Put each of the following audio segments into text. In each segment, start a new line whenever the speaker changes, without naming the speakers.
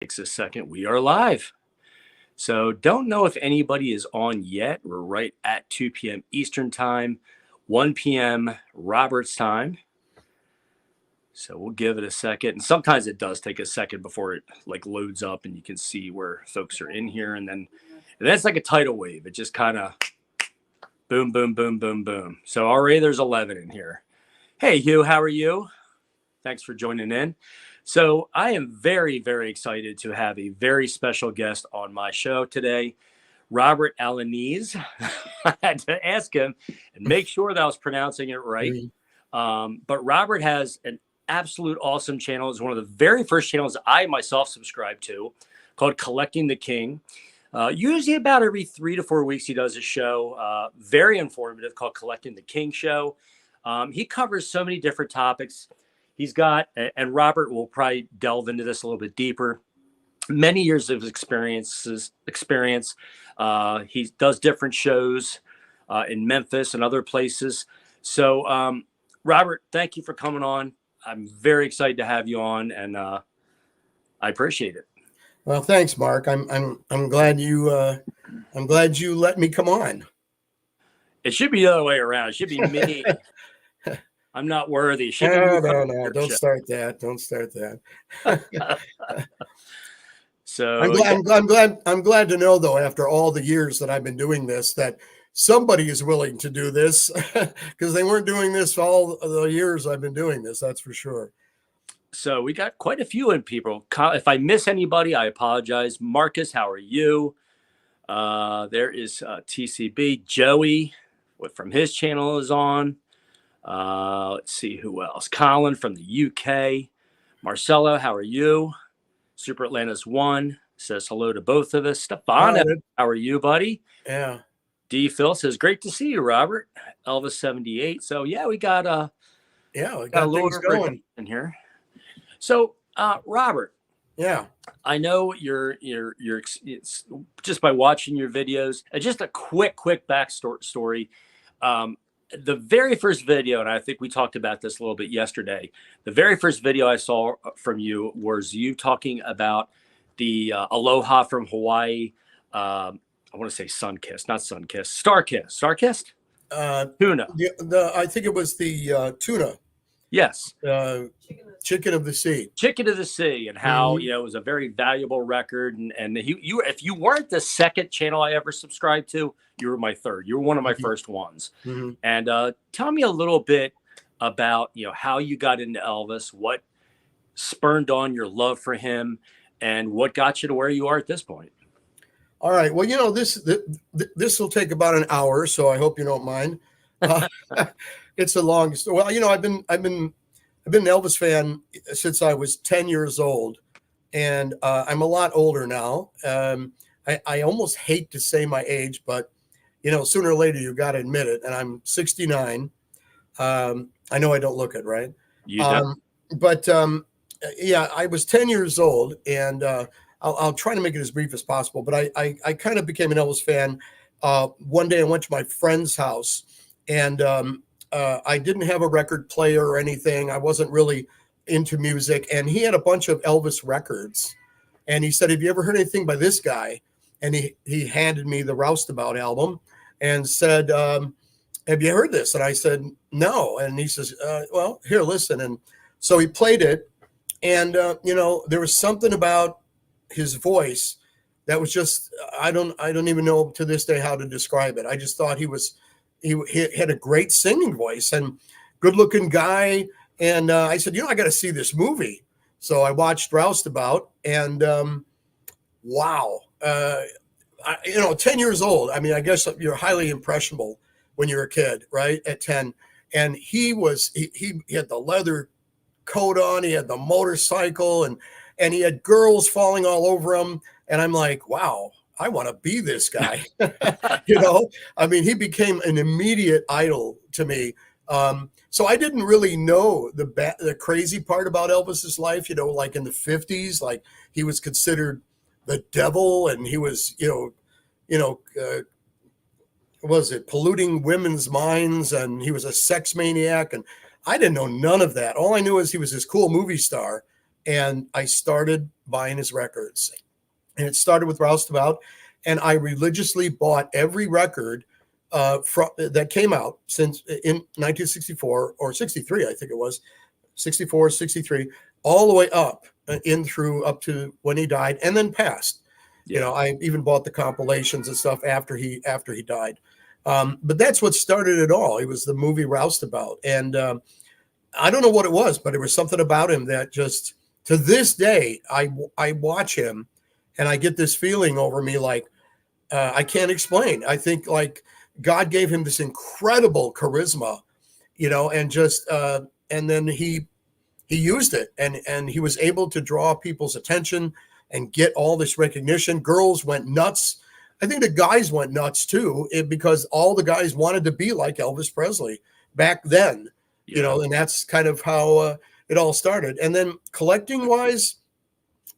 Takes a second. We are live. So don't know if anybody is on yet. We're right at 2 p.m. Eastern time, 1 p.m. Robert's time. So we'll give it a second. And sometimes it does take a second before it like loads up and you can see where folks are in here. And that's like a tidal wave. It just kind of boom, boom, boom, boom, boom. So already there's 11 in here. Hey, Hugh, how are you? Thanks for joining in. So I am very, very excited to have a very special guest on my show today, Robert Alaniz. I had to ask him and make sure that I was pronouncing it right. But Robert has an absolute awesome channel. It's one of the very first channels I myself subscribed to, called Collecting the King. Usually about every 3 to 4 weeks, he does a show, very informative, called Collecting the King Show. He covers so many different topics. He's got, and Robert will probably delve into this a little bit deeper, many years of experience. He does different shows in Memphis and other places. So, Robert, thank you for coming on. I'm very excited to have you on, and I appreciate it.
Well, thanks, Mark. I'm glad you let me come on.
It should be the other way around. It should be me. I'm not worthy.
No. Don't start that. Don't start that.
So
I'm glad to know, though, after all the years that I've been doing this, that somebody is willing to do this, because they weren't doing this all the years I've been doing this. That's for sure.
So we got quite a few in people. If I miss anybody, I apologize. Marcus, how are you? There is TCB. Joey from his channel is on. Let's see who else. Colin from the UK. Marcelo, how are you? Super Atlantis 1 says hello to both of us. Stefano, how are you, buddy?
Yeah.
D. Phil says, great to see you, Robert. Elvis 78. So yeah, we got
we got things going
in here. So Robert.
Yeah.
I know you're it's just by watching your videos. Just a quick backstory. The very first video, and I think we talked about this a little bit yesterday, the very first video I saw from you was you talking about the Aloha from Hawaii. I want to say Sunkissed, not Sunkissed, Starkissed? Tuna.
I think it was the tuna.
Yes.
Chicken of the Sea.
Chicken of the Sea, and how it was a very valuable record. And you if you weren't the second channel I ever subscribed to, you were my third. You were one of my first ones. And tell me a little bit about how you got into Elvis, what spurned on your love for him, and what got you to where you are at this point.
All right. Well, this will take about an hour, so I hope you don't mind. It's a long story. Well, I've been an Elvis fan since I was 10 years old, and I'm a lot older now. I almost hate to say my age, but sooner or later you got to admit it. And I'm 69. I know I don't look it, right?
You don't.
I was 10 years old, and I'll try to make it as brief as possible. But I kind of became an Elvis fan. One day I went to my friend's house, and I didn't have a record player or anything. I wasn't really into music. And he had a bunch of Elvis records. And he said, have you ever heard anything by this guy? And he handed me the Roustabout album and said, have you heard this? And I said, no. And he says, well, here, listen. And so he played it. And, there was something about his voice that was just, I don't even know to this day how to describe it. I just thought he had a great singing voice and good looking guy. And I said, I got to see this movie. So I watched Roustabout, and wow. 10 years old. I mean, I guess you're highly impressionable when you're a kid, right? At 10. And he had the leather coat on, he had the motorcycle, and he had girls falling all over him. And I'm like, wow, I want to be this guy. I mean, he became an immediate idol to me. So I didn't really know the crazy part about Elvis's life, like in the 50s, like he was considered the devil, and he was, was it polluting women's minds, and he was a sex maniac, and I didn't know none of that. All I knew is he was this cool movie star, and I started buying his records. And it started with Roustabout, and I religiously bought every record that came out since in 1964 or 63, I think it was 64, 63, all the way up up to when he died and then passed. You know, I even bought the compilations and stuff after he died. But that's what started it all. It was the movie Roustabout, and I don't know what it was, but it was something about him that just to this day I watch him, and I get this feeling over me like I can't explain. I think like God gave him this incredible charisma, you know, and just and then he used it, and he was able to draw people's attention and get all this recognition. Girls went nuts. I think the guys went nuts too, because all the guys wanted to be like Elvis Presley back then, you know, and that's kind of how it all started. And then collecting wise,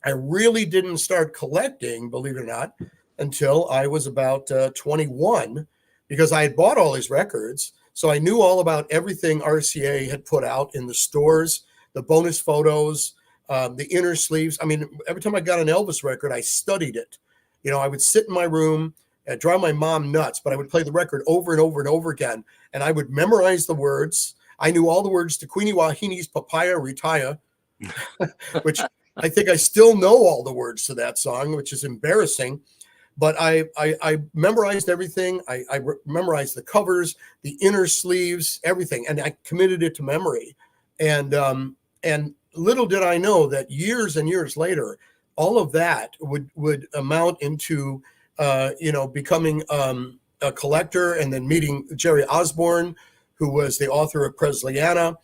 I really didn't start collecting, believe it or not, until I was about 21, because I had bought all his records. So I knew all about everything RCA had put out in the stores, the bonus photos, the inner sleeves. I mean, every time I got an Elvis record, I studied it. You know, I would sit in my room and drive my mom nuts, but I would play the record over and over and over again. And I would memorize the words. I knew all the words to Queenie Wahini's Papaya Retire, which I think I still know all the words to that song, which is embarrassing. But I memorized everything. I memorized the covers, the inner sleeves, everything. And I committed it to memory. And little did I know that years and years later, all of that would amount into, you know, becoming a collector, and then meeting Jerry Osborne, who was the author of Presleyana,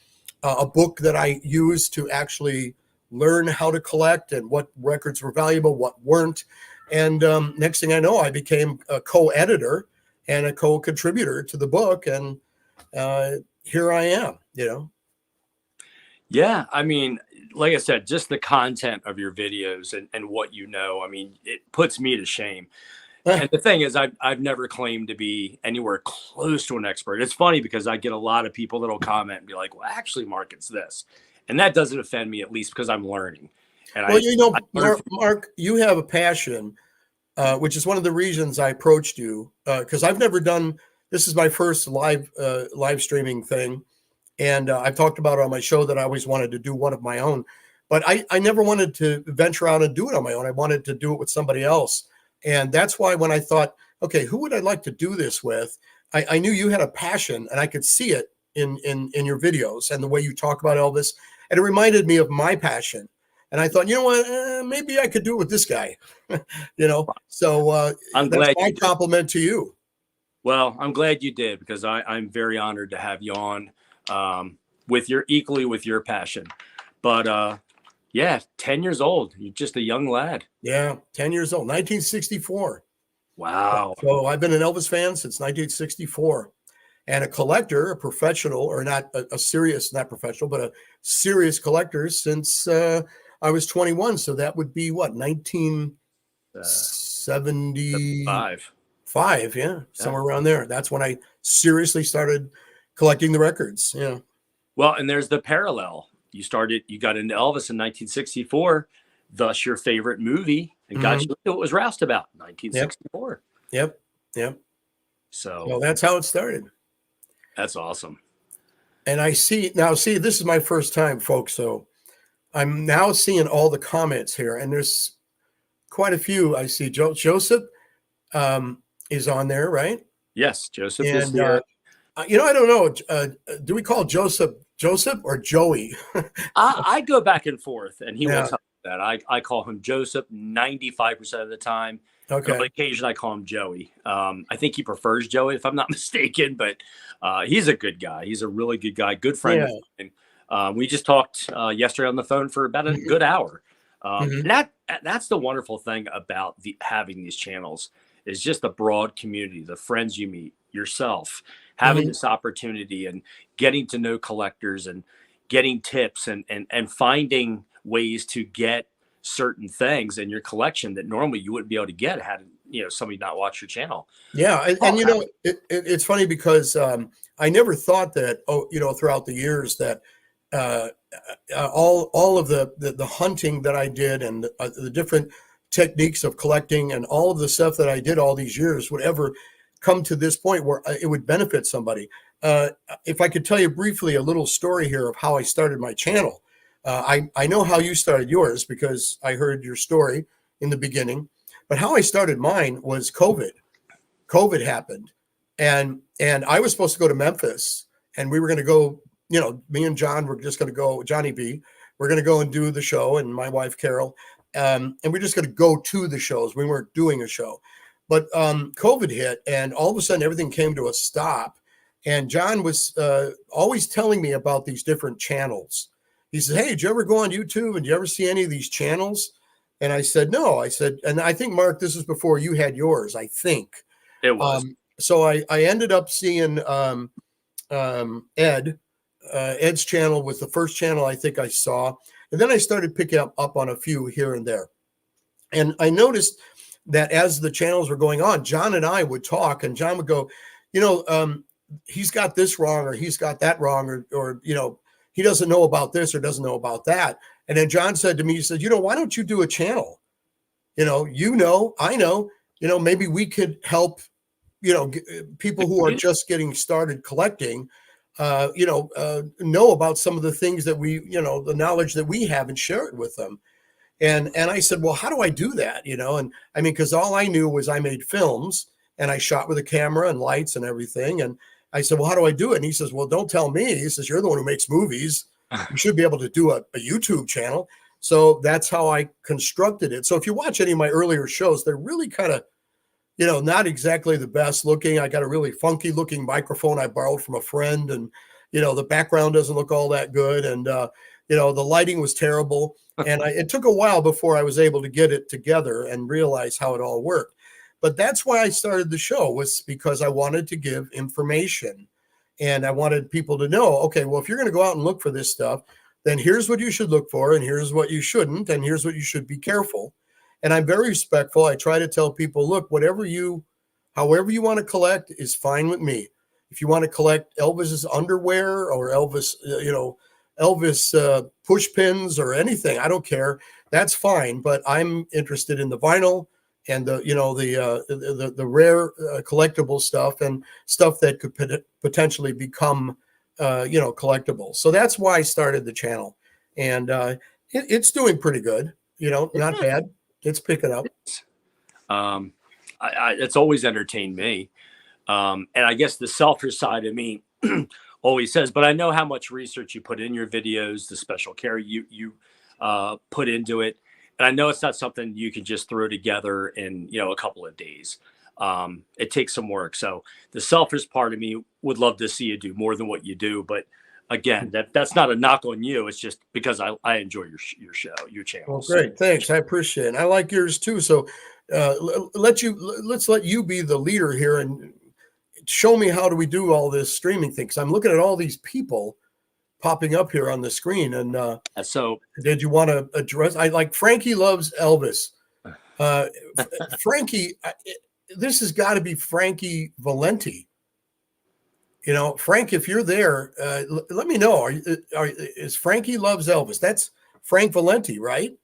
a book that I used to actually learn how to collect and what records were valuable, what weren't. And next thing I know, I became a co-editor and a co-contributor to the book. And here I am, you know.
Yeah, I mean, like I said, just the content of your videos and what you know, I mean, it puts me to shame. And the thing is, I've never claimed to be anywhere close to an expert. It's funny because I get a lot of people that'll comment and be like, well, actually, Mark, it's this. And that doesn't offend me, at least because I'm learning. And
well, you know, Mark, you have a passion, which is one of the reasons I approached you, because I've never done, this is my first live streaming thing. And I've talked about it on my show that I always wanted to do one of my own, but I never wanted to venture out and do it on my own. I wanted to do it with somebody else. And that's why when I thought, okay, who would I like to do this with? I knew you had a passion, and I could see it in your videos and the way you talk about Elvis. And it reminded me of my passion. And I thought, you know what, maybe I could do it with this guy, you know? So
I'm
that's
glad
my compliment to you.
Well, I'm glad you did, because I'm very honored to have you on. With your passion. But yeah, 10 years old. You're just a young lad.
Yeah, 10 years old, 1964.
Wow.
So I've been an Elvis fan since 1964, and a collector, a professional, or not a serious, not professional, but a serious collector since I was 21. So that would be what, 1975? Yeah, somewhere around there. That's when I seriously started collecting the records. Yeah.
Well, and there's the parallel. You got into Elvis in 1964, thus your favorite movie, and got you into it was Roustabout, 1964.
Yep. So that's how it started.
That's awesome.
And I see this is my first time, folks. So I'm now seeing all the comments here, and there's quite a few. I see Joseph is on there, right?
Yes, Joseph is here.
You know, I don't know. Do we call Joseph or Joey?
I go back and forth, and he will tell me that. I call him Joseph 95% of the time.
Okay.
On occasion, I call him Joey. I think he prefers Joey, if I'm not mistaken, but he's a good guy. He's a really good guy, good friend of mine. We just talked yesterday on the phone for about a good hour. And that's the wonderful thing about having these channels is just the broad community, the friends you meet, yourself, having this opportunity and getting to know collectors and getting tips and finding ways to get certain things in your collection that normally you wouldn't be able to get had somebody not watch your channel.
Yeah, and you know, it's funny because I never thought that throughout the years that uh, all of the hunting that I did, and the different techniques of collecting, and all of the stuff that I did all these years would ever come to this point where it would benefit somebody. If I could tell you briefly a little story here of how I started my channel. I know how you started yours because I heard your story in the beginning, but how I started mine was COVID. COVID happened, and I was supposed to go to Memphis, and we were going to go. You know, me and John were just going to go. Johnny B. We're going to go and do the show, and my wife Carol, and we're just going to go to the shows. We weren't doing a show, but COVID hit, and all of a sudden everything came to a stop. And John was always telling me about these different channels. He said, "Hey, did you ever go on YouTube? And did you ever see any of these channels?" And I said, "No." I said, and I think, Mark, this is before you had yours, I think.
It was.
So I ended up seeing Ed's channel was the first channel I think I saw. And then I started picking up on a few here and there. And I noticed that as the channels were going on, John and I would talk, and John would go, he's got this wrong, or he's got that wrong, or he doesn't know about this or doesn't know about that. And then John said to me, he said, why don't you do a channel? I know, maybe we could help, people who are just getting started collecting, know about some of the things that we, the knowledge that we have, and share it with them. And I said, well, how do I do that? And I mean, because all I knew was I made films and I shot with a camera and lights and everything. And I said, well, how do I do it? And he says, well, don't tell me. He says, you're the one who makes movies. You should be able to do a YouTube channel. So that's how I constructed it. So if you watch any of my earlier shows, they're really kind of, not exactly the best looking. I got a really funky looking microphone I borrowed from a friend, and, the background doesn't look all that good. And, the lighting was terrible. And it took a while before I was able to get it together and realize how it all worked. But that's why I started the show, was because I wanted to give information, and I wanted people to know, okay, well, if you're going to go out and look for this stuff, then here's what you should look for, and here's what you shouldn't, and here's what you should be careful. And I'm very respectful. I try to tell people, look, however you want to collect is fine with me. If you want to collect Elvis's underwear or Elvis, Elvis push pins or anything, I don't care. That's fine. But I'm interested in the vinyl and the rare collectible stuff, and stuff that could potentially become collectible. So that's why I started the channel, and it's doing pretty good. Not bad. It's picking up.
It's always entertained me. And I guess the selfish side of me always says, but I know how much research you put in your videos, the special care you put into it. And I know it's not something you can just throw together in, a couple of days. It takes some work. So the selfish part of me would love to see you do more than what you do. But again, that's not a knock on you. It's just because I enjoy your show, your channel.
Well, great. Thanks. I appreciate it. And I like yours too. So let's let you be the leader here and show me how do we do all this streaming thing. 'Cause I'm looking at all these people popping up here on the screen. And
so
did you want to address, I like Frankie Loves Elvis. Frankie, this has got to be Frankie Valenti. Frank, if you're there, let me know. Is Frankie Loves Elvis? That's Frank Valenti, right?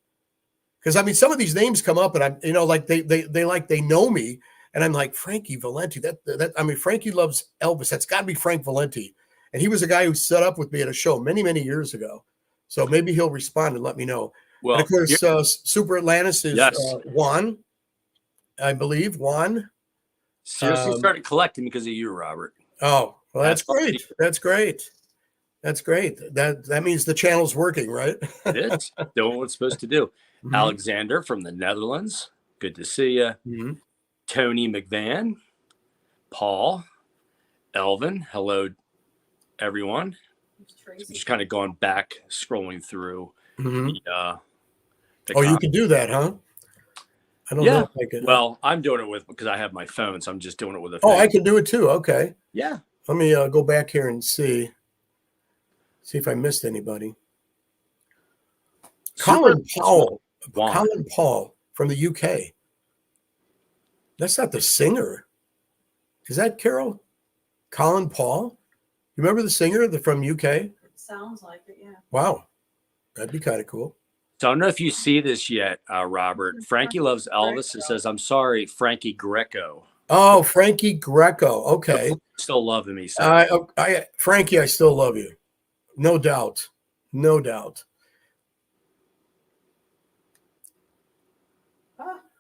Because I mean, some of these names come up, and I'm, like they know me, and I'm like, Frankie Valenti. I mean, Frankie Loves Elvis. That's got to be Frank Valenti, and he was a guy who set up with me at a show many years ago. So maybe he'll respond and let me know. Well, and of course, Super Alaniz is yes. Juan, I believe. Juan.
Seriously, started collecting because of you, Robert.
Oh. Well, that's great. That's great. That's great. That means the channel's working, right?
It's doing what it's supposed to do. Mm-hmm. Alexander from the Netherlands. Good to see you. Mm-hmm. Tony McVan. Paul. Elvin. Hello, everyone. I'm just kind of going back, scrolling through. Mm-hmm.
You can do that, huh? I don't know if I can.
Well, I'm doing it because I have my phone, so I'm just doing it with a
phone. Oh, I can do it too. Okay.
Yeah.
Let me go back here and see if I missed anybody. Colin Paul from the UK. That's not the singer. Is that Carol? Colin Paul? You remember the singer from UK?
Sounds like it, yeah.
Wow, that'd be kind of cool.
So I don't know if you see this yet, Robert. Frankie Loves Elvis. It says, "I'm sorry, Frankie Greco."
Oh, Frankie Greco. Okay.
Still loving me, sir.
Frankie, I still love you. No doubt. No doubt.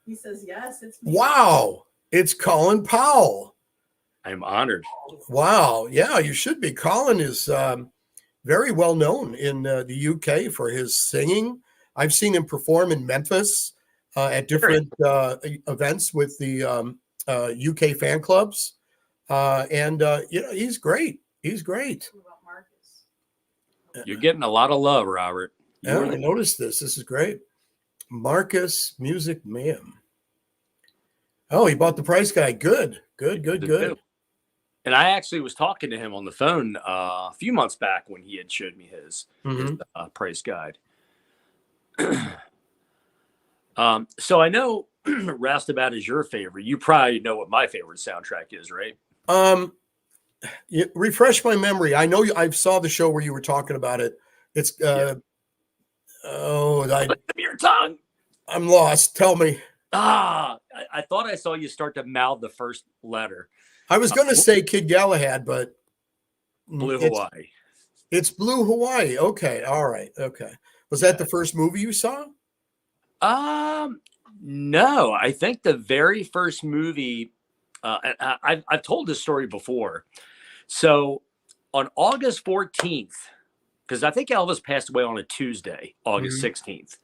He says, yes, it's me.
Wow. It's Colin Powell.
I'm honored.
Wow. Yeah, you should be. Colin is very well known in the UK for his singing. I've seen him perform in Memphis at different events with the UK fan clubs. He's great. He's great.
What about Marcus?
You're getting a lot of love, Robert.
Yeah, I noticed this. This is great. Marcus Music Man. Oh, he bought the Price Guide. Good. And
I actually was talking to him on the phone a few months back when he had showed me his Price Guide. So I know Roustabout is your favorite. You probably know what my favorite soundtrack is, right?
Refresh my memory. I know I saw the show where you were talking about it. It's your
tongue.
I'm lost. Tell me.
I thought I saw you start to mouth the first letter.
I was going to say Kid Galahad, but
Blue Hawaii.
It's Blue Hawaii. Okay. All right. Okay. Was that the first movie you saw?
No, I think the very first movie, I've told this story before. So on August 14th, because I think Elvis passed away on a Tuesday, August 16th.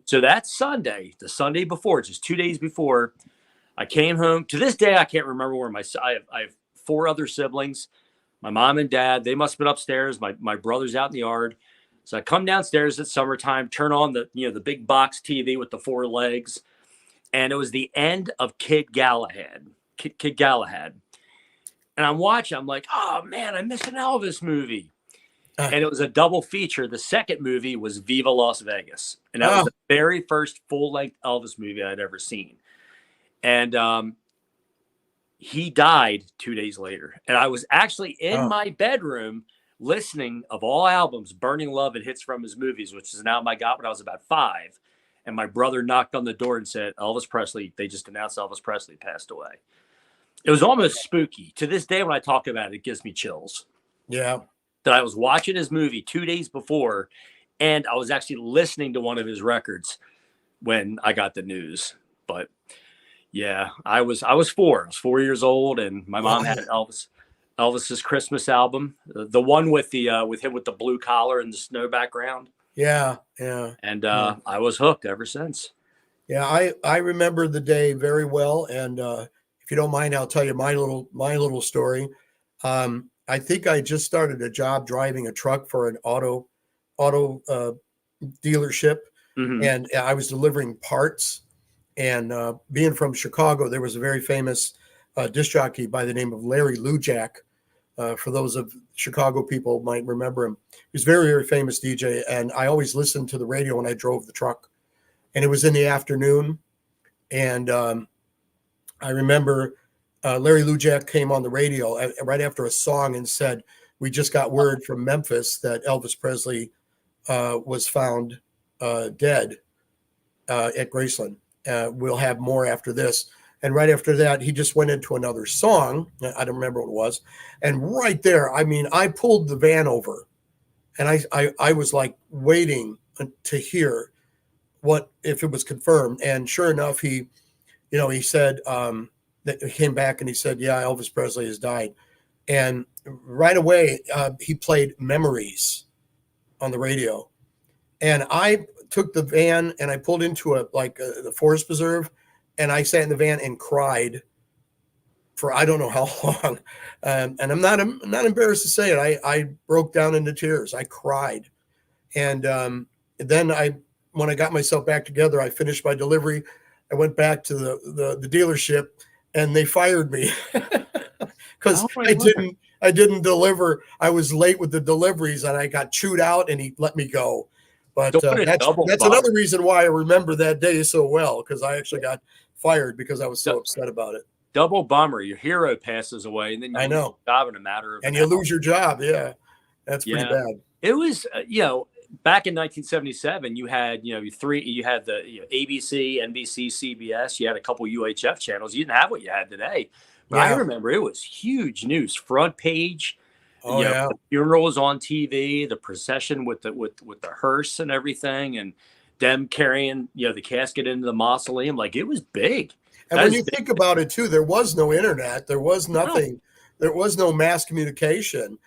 So that Sunday, the Sunday before, just 2 days before, I came home. To this day, I can't remember where I have 4 other siblings. My mom and dad, they must have been upstairs. My brother's out in the yard. So I come downstairs at summertime, turn on the big box TV with the 4 legs. And it was the end of Kid Galahad. Kid Galahad. And I'm watching. I'm like, oh, man, I missed an Elvis movie. And it was a double feature. The second movie was Viva Las Vegas. And that was the very first full-length Elvis movie I'd ever seen. And he died 2 days later. And I was actually in my bedroom listening, of all albums, Burning Love and hits from his movies, which is an album I got when I was about 5. And my brother knocked on the door and said, Elvis Presley, they just announced Elvis Presley passed away. It was almost spooky. To this day, when I talk about it, it gives me chills.
Yeah.
That I was watching his movie 2 days before, and I was actually listening to one of his records when I got the news. But yeah, I was 4. I was 4 years old, and my mom had Elvis's Christmas album, the one with with him with the blue collar and the snow background.
Yeah.
And I was hooked ever since.
Yeah, I remember the day very well, and if you don't mind, I'll tell you my little story. I think I just started a job driving a truck for an auto dealership, and I was delivering parts. And being from Chicago, there was a very famous disc jockey by the name of Larry Lujak. For those of Chicago people might remember him. He was a very, very famous DJ, and I always listened to the radio when I drove the truck. And it was in the afternoon, and I remember Larry Lujak came on the radio right after a song and said, "We just got word from Memphis that Elvis Presley was found dead at Graceland. We'll have more after this." And right after that, he just went into another song. I don't remember what it was. And right there, I mean, I pulled the van over, and I was like waiting to hear what if it was confirmed. And sure enough, he said that he came back and he said, "Yeah, Elvis Presley has died." And right away, he played Memories on the radio. And I took the van and I pulled into the forest preserve, and I sat in the van and cried for I don't know how long. And I'm not embarrassed to say it. I broke down into tears. I cried. And then when I got myself back together, I finished my delivery. I went back to the dealership, and they fired me because I didn't deliver. I was late with the deliveries, and I got chewed out, and he let me go. But that's another reason why I remember that day so well, because I actually got fired because I was so upset about it.
Double bummer. Your hero passes away, and then you lose your job in a matter of
you lose your job. Yeah, that's pretty bad.
It was, back in 1977, you had, you had the ABC, NBC, CBS, you had a couple UHF channels. You didn't have what you had today. But I
Yeah.
remember it was huge news, front page.
Oh yeah.
The funeral was on TV, the procession with the hearse and everything, and them carrying, the casket into the mausoleum. Like, it was big.
And
That
when
is
you
big.
think about it too, there was no internet, there was
No.
nothing, there was no mass communication.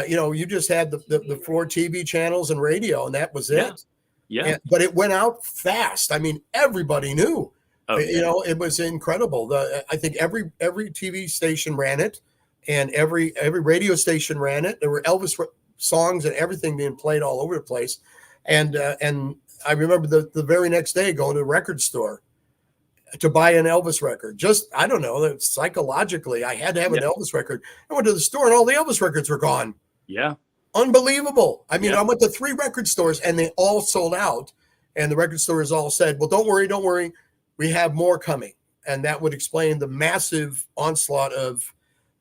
You just had the four TV channels and radio, and that was
Yeah.
it.
Yeah.
But it went out fast. I mean, everybody knew.
Oh, yeah.
It was incredible. I think every TV station ran it, and every radio station ran it. There were Elvis songs and everything being played all over the place. And I remember the very next day going to the record store to buy an Elvis record. Just, I don't know, psychologically, I had to have an Elvis record. I went to the store and all the Elvis records were gone.
Yeah.
Unbelievable. I mean,
Yeah.
I went to 3 record stores and they all sold out. And the record stores all said, well, don't worry. We have more coming. And that would explain the massive onslaught of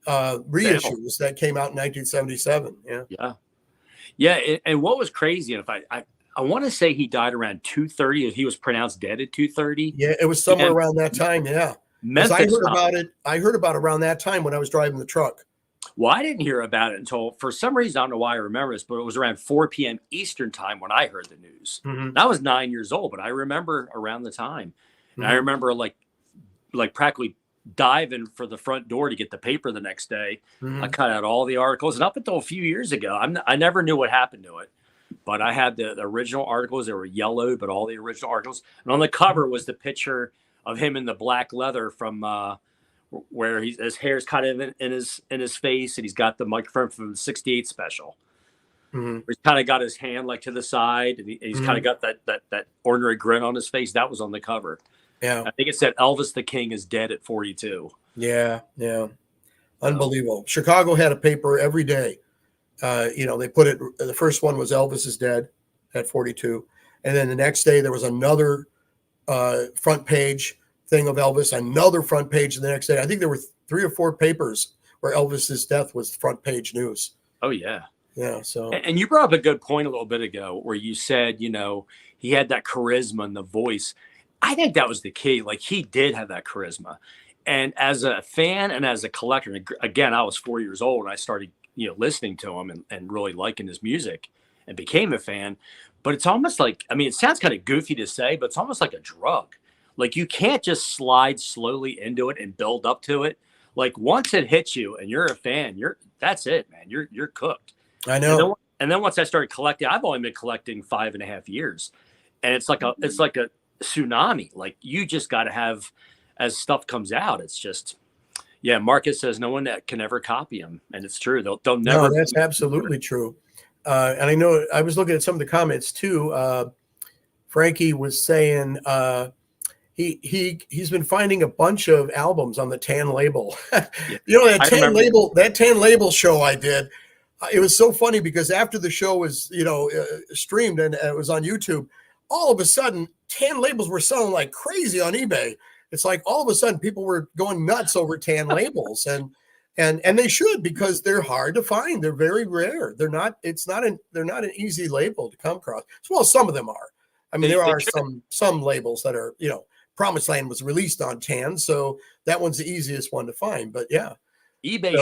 reissues that came out in 1977. Yeah.
Yeah. Yeah. And what was crazy, and if I want to say he died around 2:30, he was pronounced dead at 2:30.
Yeah, it was somewhere around that time. Yeah.
Memphis.
I heard about it around that time when I was driving the truck.
Well, I didn't hear about it until, for some reason, I don't know why I remember this, but it was around 4 p.m. Eastern time when I heard the news.
Mm-hmm.
I was 9 years old, but I remember around the time. And I remember like practically diving for the front door to get the paper the next day.
Mm-hmm.
I cut out all the articles, and up until a few years ago, I never knew what happened to it. But I had the original articles. They were yellow, but all the original articles. And on the cover was the picture of him in the black leather from where his hair's kind of in his face, and he's got the microphone from the '68 special.
Mm-hmm.
He's kind of got his hand like to the side, and he's kind of got that ordinary grin on his face. That was on the cover.
Yeah,
I think it said Elvis the King is dead at 42.
Yeah, unbelievable. Chicago had a paper every day. They put it. The first one was Elvis is dead at 42, and then the next day there was another front page thing of Elvis, another front page the next day. I think there were 3 or 4 papers where Elvis's death was front page news.
Oh yeah.
Yeah. So,
and you brought up a good point a little bit ago where you said, he had that charisma and the voice. I think that was the key. Like, he did have that charisma. And as a fan and as a collector, again, I was 4 years old and I started, listening to him and really liking his music and became a fan. But it's almost like, it sounds kind of goofy to say, but it's almost like a drug. Like, you can't just slide slowly into it and build up to it. Like, once it hits you and you're a fan, that's it, man. You're cooked.
I know.
And then once I started collecting, I've only been collecting 5.5 years, and it's like a tsunami. Like, you just got to have, as stuff comes out, it's just, Marcus says no one that can ever copy him, and it's true. They'll never.
No, that's absolutely true. And I know I was looking at some of the comments too. Frankie was saying he's been finding a bunch of albums on the Tan Label. That Tan Label show I did. It was so funny because after the show was, streamed and it was on YouTube, all of a sudden Tan Labels were selling like crazy on eBay. It's like all of a sudden people were going nuts over Tan Labels, and they should, because they're hard to find. They're very rare. They're not an easy label to come across. Well, some of them are. There are some labels that are, Promised Land was released on Tan, so that one's the easiest one to find. But yeah.
eBay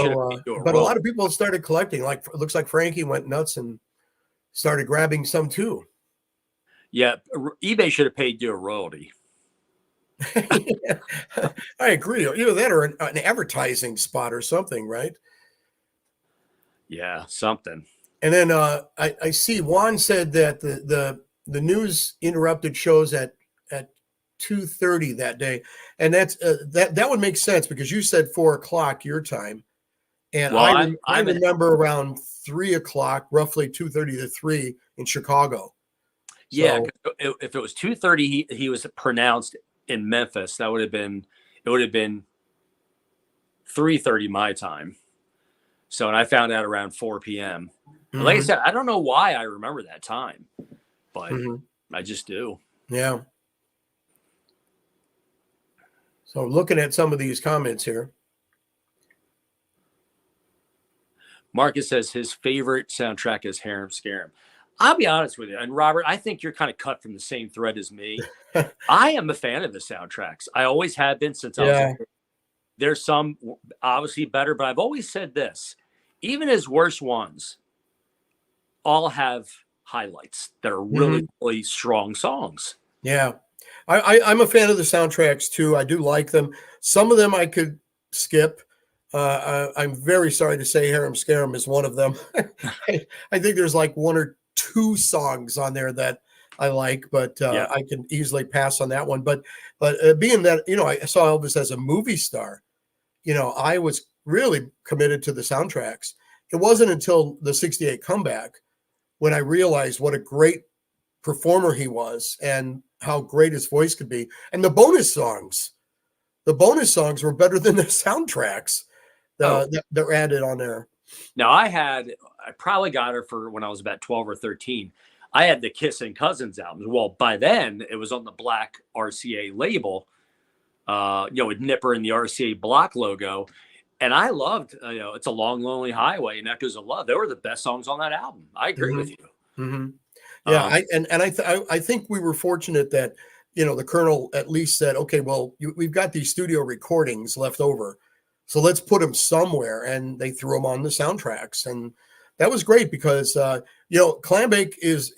but a lot of people have started collecting. Like, it looks like Frankie went nuts and started grabbing some too.
Yeah, eBay should have paid you a royalty.
I agree. That or an advertising spot or something, right?
Yeah, something.
And then I see Juan said that the news interrupted shows at 2:30 that day, and that's that would make sense because you said 4:00 your time, and I remember around 3:00, roughly 2:30 to 3 in Chicago.
Yeah, so, if it was 2:30, he was pronounced in Memphis. It would have been 3:30 my time. So, and I found out around 4 p.m. Mm-hmm. Like I said, I don't know why I remember that time, but I just do.
Yeah. So looking at some of these comments here.
Marcus says his favorite soundtrack is Harem Scarum. I'll be honest with you, and Robert, I think you're kind of cut from the same thread as me. I am a fan of the soundtracks. I always have been since I was a
Yeah.
kid. There's some obviously better, but I've always said this: even his worst ones all have highlights that are really, really strong songs.
Yeah. I'm a fan of the soundtracks too. I do like them. Some of them I could skip. I'm very sorry to say Harem Scarum is one of them. I think there's like one or two songs on there that I like, but
Yeah.
I can easily pass on that one. But being that, I saw Elvis as a movie star, I was really committed to the soundtracks. It wasn't until the 68 comeback when I realized what a great performer he was and how great his voice could be. And the bonus songs were better than the soundtracks that are added on there.
Now I probably got her for when I was about 12 or 13. I had the Kiss and Cousins albums. Well, by then it was on the black RCA label, with Nipper and the RCA block logo. And I loved, It's a Long, Lonely Highway and Echoes of Love. They were the best songs on that album. I agree with you.
Mm-hmm. Yeah. I think we were fortunate that, the Colonel at least said, okay, well, we've got these studio recordings left over, so let's put them somewhere. And they threw them on the soundtracks. And that was great because, Clambake is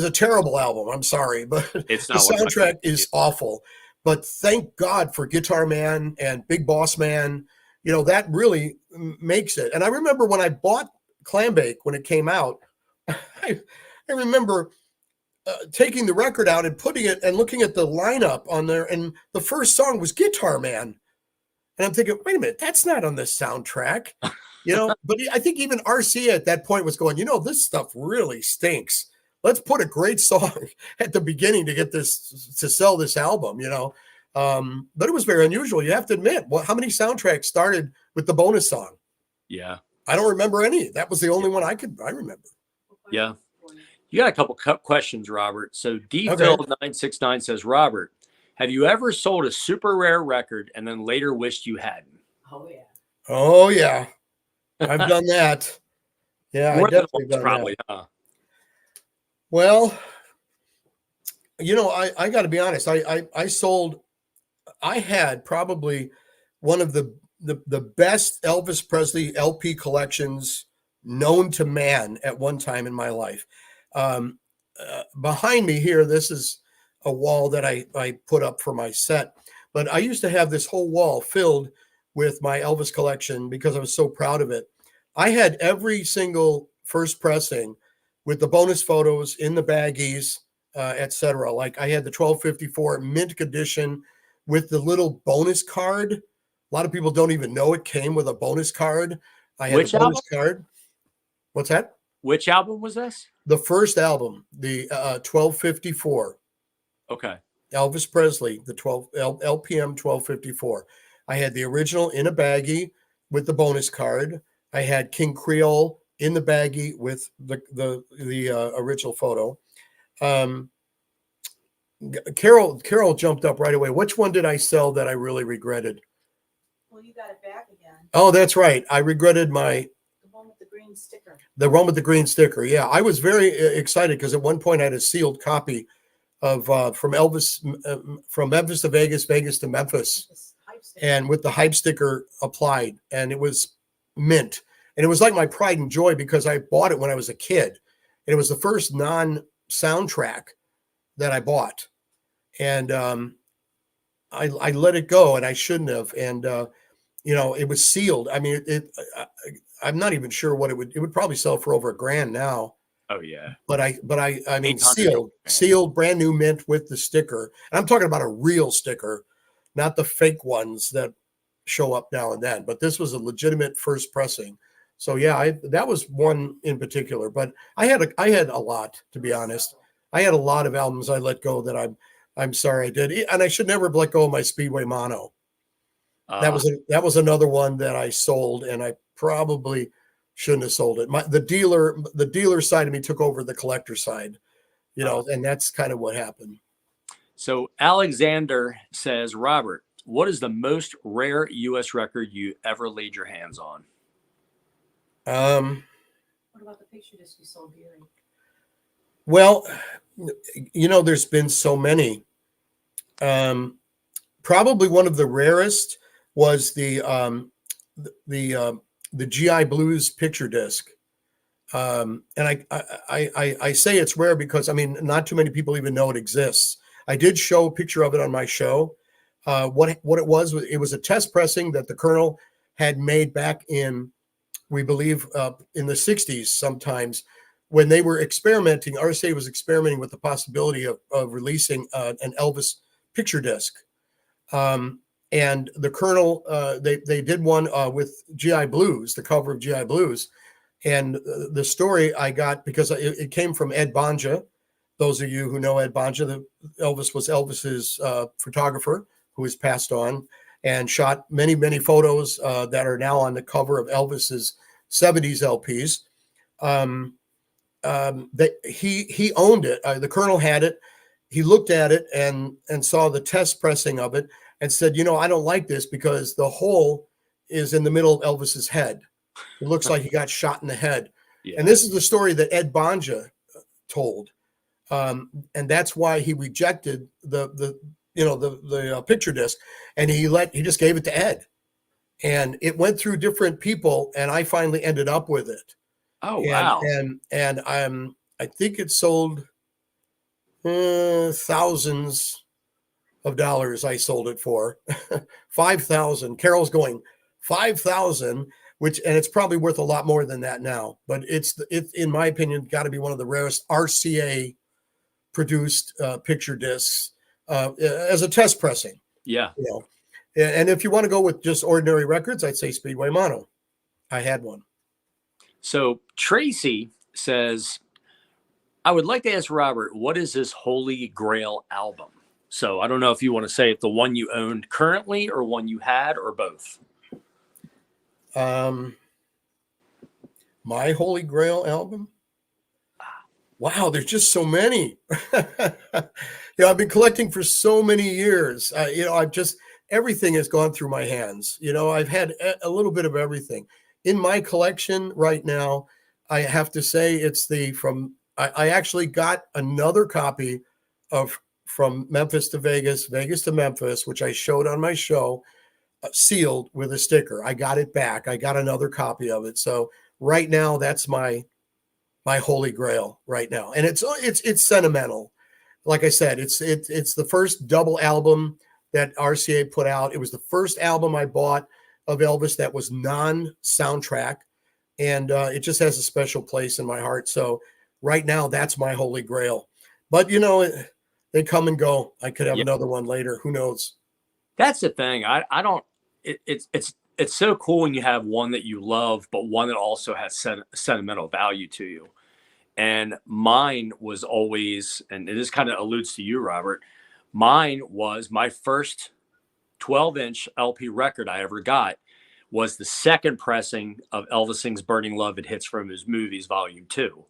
a terrible album. I'm sorry, but
It's
the
not
soundtrack is awful. But thank God for Guitar Man and Big Boss Man. That really makes it. And I remember when I bought Clambake when it came out, I remember taking the record out and putting it and looking at the lineup on there. And the first song was Guitar Man. And I'm thinking, wait a minute, that's not on the soundtrack. But I think even RCA at that point was going, this stuff really stinks. Let's put a great song at the beginning to get this, to sell this album, But it was very unusual. You have to admit, how many soundtracks started with the bonus song?
Yeah.
I don't remember any. That was the only one I remember.
Yeah. You got a couple questions, Robert. So DPhil969 says, Robert, have you ever sold a super rare record and then later wished you hadn't?
Oh yeah.
I've done that. Yeah,
More
I
than
definitely
once,
done
probably,
that.
huh?
Well, I got to be honest. I had probably one of the best Elvis Presley LP collections known to man at one time in my life. Behind me here, this is a wall that I put up for my set, but I used to have this whole wall filled with my Elvis collection because I was so proud of it. I had every single first pressing with the bonus photos in the baggies, etc. Like I had the 1254 mint edition with the little bonus card. A lot of people don't even know it came with a bonus card. I had the bonus card. What's that?
Which album was this?
The first album, the 1254.
Okay.
Elvis Presley, the LPM 1254. I had the original in a baggie with the bonus card. I had King Creole in the baggie with the original photo. Carol jumped up right away. Which one did I sell that I really regretted?
Well, you got it back again.
Oh, that's right. I regretted the
one with the green sticker.
The one with the green sticker. Yeah, I was very excited because at one point I had a sealed copy of from Elvis, from Memphis to Vegas, Vegas to Memphis, and with the hype sticker applied, and it was mint. And it was like my pride and joy because I bought it when I was a kid. And it was the first non-soundtrack that I bought. And I let it go, and I shouldn't have. And, it was sealed. I mean, I'm not even sure what it would probably sell for over $1,000 now.
Oh, yeah.
But I mean, sealed, brand new mint with the sticker. And I'm talking about a real sticker, not the fake ones that show up now and then. But this was a legitimate first pressing. So yeah, that was one in particular. But I had a lot, to be honest. I had a lot of albums I let go that I'm sorry I did, and I should never have let go of my Speedway Mono. That was another one that I sold, and I probably shouldn't have sold it. The dealer side of me took over the collector side, and that's kind of what happened.
So Alexander says, Robert, what is the most rare U.S. record you ever laid your hands on?
What about the picture disc you sold, Gary?
Well, there's been so many. Probably one of the rarest was the GI Blues picture disc. And I say it's rare because, not too many people even know it exists. I did show a picture of it on my show. What it was a test pressing that the Colonel had made back in, we believe, in the 60s sometimes, when they were experimenting. RCA was experimenting with the possibility of releasing an Elvis picture disc. And the Colonel, they did one with GI Blues, the cover of GI Blues. And the story I got, because it came from Ed Bonja. Those of you who know Ed Bonja, Elvis was Elvis's photographer, who has passed on and shot many, many photos that are now on the cover of Elvis's 70s LPs. He owned it. The Colonel had it. He looked at it and saw the test pressing of it and said, I don't like this because the hole is in the middle of Elvis's head. It looks like he got shot in the head. Yeah. And this is the story that Ed Bonja told. And that's why he rejected the picture disc, and he just gave it to Ed, and it went through different people, and I finally ended up with it.
Oh, wow.
And I think it sold thousands of dollars. I sold it for 5,000. Carol's going 5,000, and it's probably worth a lot more than that now. But it's in my opinion got to be one of the rarest RCA produced picture discs as a test pressing.
Yeah.
And if you want to go with just ordinary records, I'd say Speedway Mono. I had one.
So Tracy says, I would like to ask Robert, what is his Holy Grail album? So I don't know if you want to say it, the one you owned currently or one you had or both.
My Holy Grail album? Wow, there's just so many. I've been collecting for so many years. Everything has gone through my hands. I've had a little bit of everything. In my collection right now, I have to say it's I actually got another copy of From Memphis to Vegas, Vegas to Memphis, which I showed on my show, sealed with a sticker. I got it back. I got another copy of it. So right now, that's my Holy Grail right now. And it's sentimental. Like I said, it's the first double album that RCA put out. It was the first album I bought of Elvis that was non-soundtrack. And it just has a special place in my heart. So right now, that's my Holy Grail. But, they come and go. I could have another one later. Who knows?
That's the thing. I don't, it's so cool when you have one that you love, but one that also has sentimental value to you. And mine was always, and this kind of alludes to you, Robert, mine was my first 12-inch LP record I ever got was the second pressing of Elvis Sings Burning Love and Hits from His Movies, Volume 2.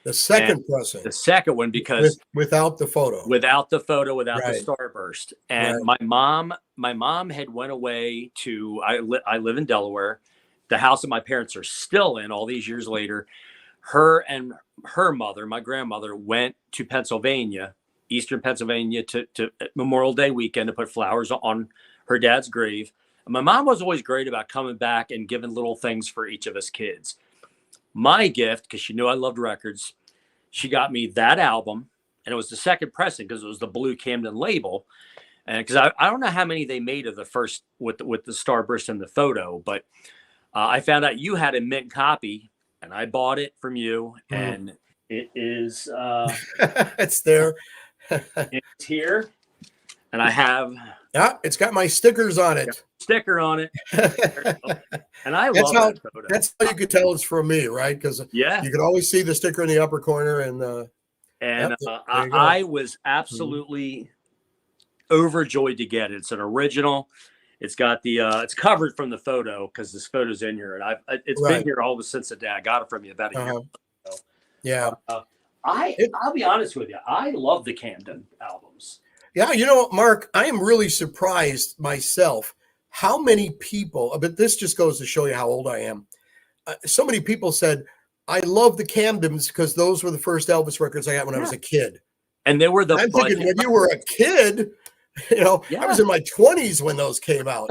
The second pressing.
The second one, because
without the photo.
Without the
right.
starburst. And right. my mom had went away to, I live in Delaware. The house that my parents are still in all these years later. Her and her mother, my grandmother, went to Pennsylvania, Eastern Pennsylvania, to Memorial Day weekend to put flowers on her dad's grave. And my mom was always great about coming back and giving little things for each of us kids. My gift, because she knew I loved records, she got me that album, and it was the second pressing because it was the blue Camden label. And because I don't know how many they made of the first with the starburst and the photo, but I found out you had a mint copy, and I bought it from you, and it is
it's there.
It's here, and I have
it's got my stickers on it.
Sticker on it, and I love that photo.
That's how you could tell it's from me, right? Because you could always see the sticker in the upper corner, and
I was absolutely overjoyed to get it. It's an original. It's got the it's covered from the photo because this photo's in here, and it's been here all since the day I got it from you about a year ago.
Yeah.
I'll be honest with you. I love the Camden albums.
Yeah, Mark, I am really surprised myself how many people, but this just goes to show you how old I am. so many people said, I love the Camdens because those were the first Elvis records I got when I was a kid.
And they were the
And I'm thinking when you were a kid, I was in my 20s when those came out,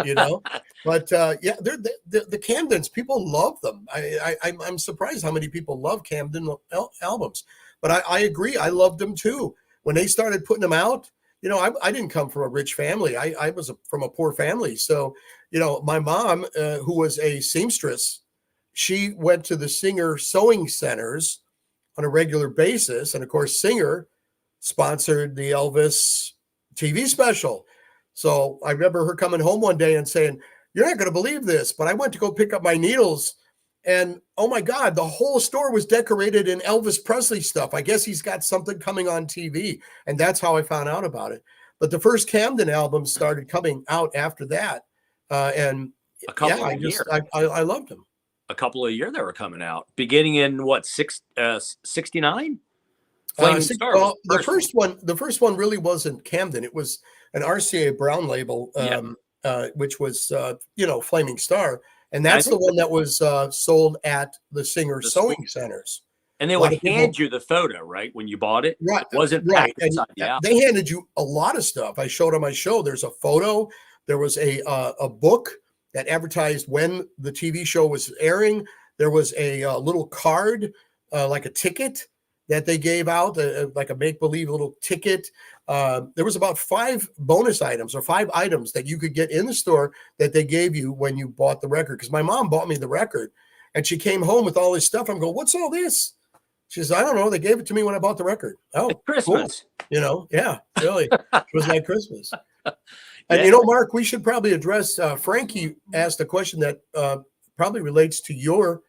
But they're the Camdens. People love them. I'm surprised how many people love Camden albums. But I agree. I loved them too. When they started putting them out, I didn't come from a rich family. I was from a poor family. So, my mom, who was a seamstress, she went to the Singer sewing centers on a regular basis. And of course, Singer sponsored the Elvis TV special. So I remember her coming home one day and saying, you're not going to believe this, but I went to go pick up my needles. And oh my God, the whole store was decorated in Elvis Presley stuff. I guess he's got something coming on TV. And that's how I found out about it. But the first Camden album started coming out after that. And
a couple of years.
I loved them.
A couple of years they were coming out, beginning in what, 69?
The first one really wasn't Camden. It was an RCA Brown label, which was Flaming Star, and that's the one that was sold at the Singer sewing centers.
And they would hand you the photo, right, when you bought it.
Right,
it wasn't
right. And
yeah.
They handed you a lot of stuff. I showed on my show. There's a photo. There was a book that advertised when the TV show was airing. There was a little card, like a ticket that they gave out, like a make-believe little ticket. There was about 5 bonus items or 5 items that you could get in the store that they gave you when you bought the record. Because my mom bought me the record, and she came home with all this stuff. I'm going, what's all this? She says, I don't know. They gave it to me when I bought the record. Oh,
it's Christmas.
Cool. Yeah, really. It was like Christmas. And Mark, we should probably address, Frankie asked a question that probably relates to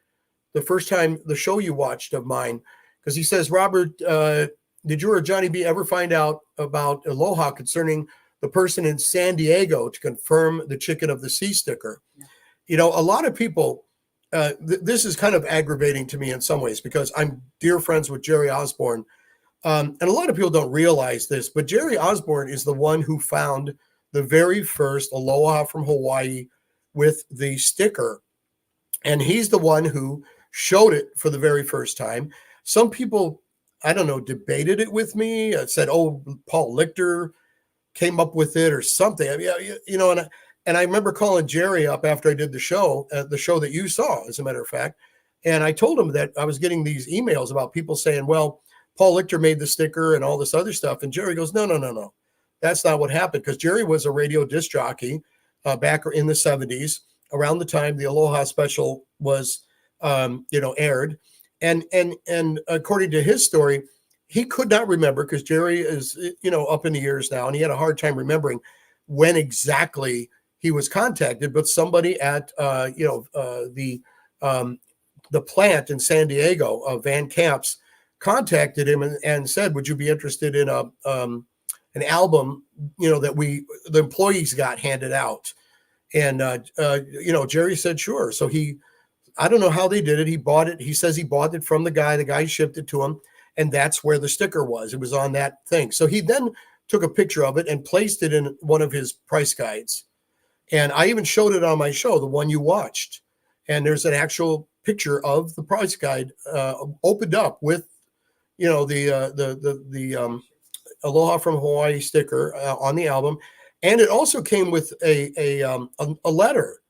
the first time the show you watched of mine. Because he says, Robert, did you or Johnny B ever find out about Aloha concerning the person in San Diego to confirm the Chicken of the Sea sticker? A lot of people, this is kind of aggravating to me in some ways because I'm dear friends with Jerry Osborne. And a lot of people don't realize this, but Jerry Osborne is the one who found the very first Aloha from Hawaii with the sticker. And he's the one who showed it for the very first time. Some people, I don't know, debated it with me, said, oh, Paul Lichter came up with it or something. I mean, and I remember calling Jerry up after I did the show that you saw, as a matter of fact. And I told him that I was getting these emails about people saying, well, Paul Lichter made the sticker and all this other stuff. And Jerry goes, no. That's not what happened. Because Jerry was a radio disc jockey back in the 70s, around the time the Aloha special was, aired. And according to his story, he could not remember, because Jerry is, up in the years now, and he had a hard time remembering when exactly he was contacted. But somebody at, the plant in San Diego, Van Camps, contacted him and said, would you be interested in an album, that the employees got handed out? And, Jerry said, sure. So I don't know how they did it. He bought it. He says he bought it from the guy shipped it to him. And that's where the sticker was. It was on that thing. So he then took a picture of it and placed it in one of his price guides. And I even showed it on my show, the one you watched. And there's an actual picture of the price guide opened up with, the Aloha from Hawaii sticker on the album. And it also came with a letter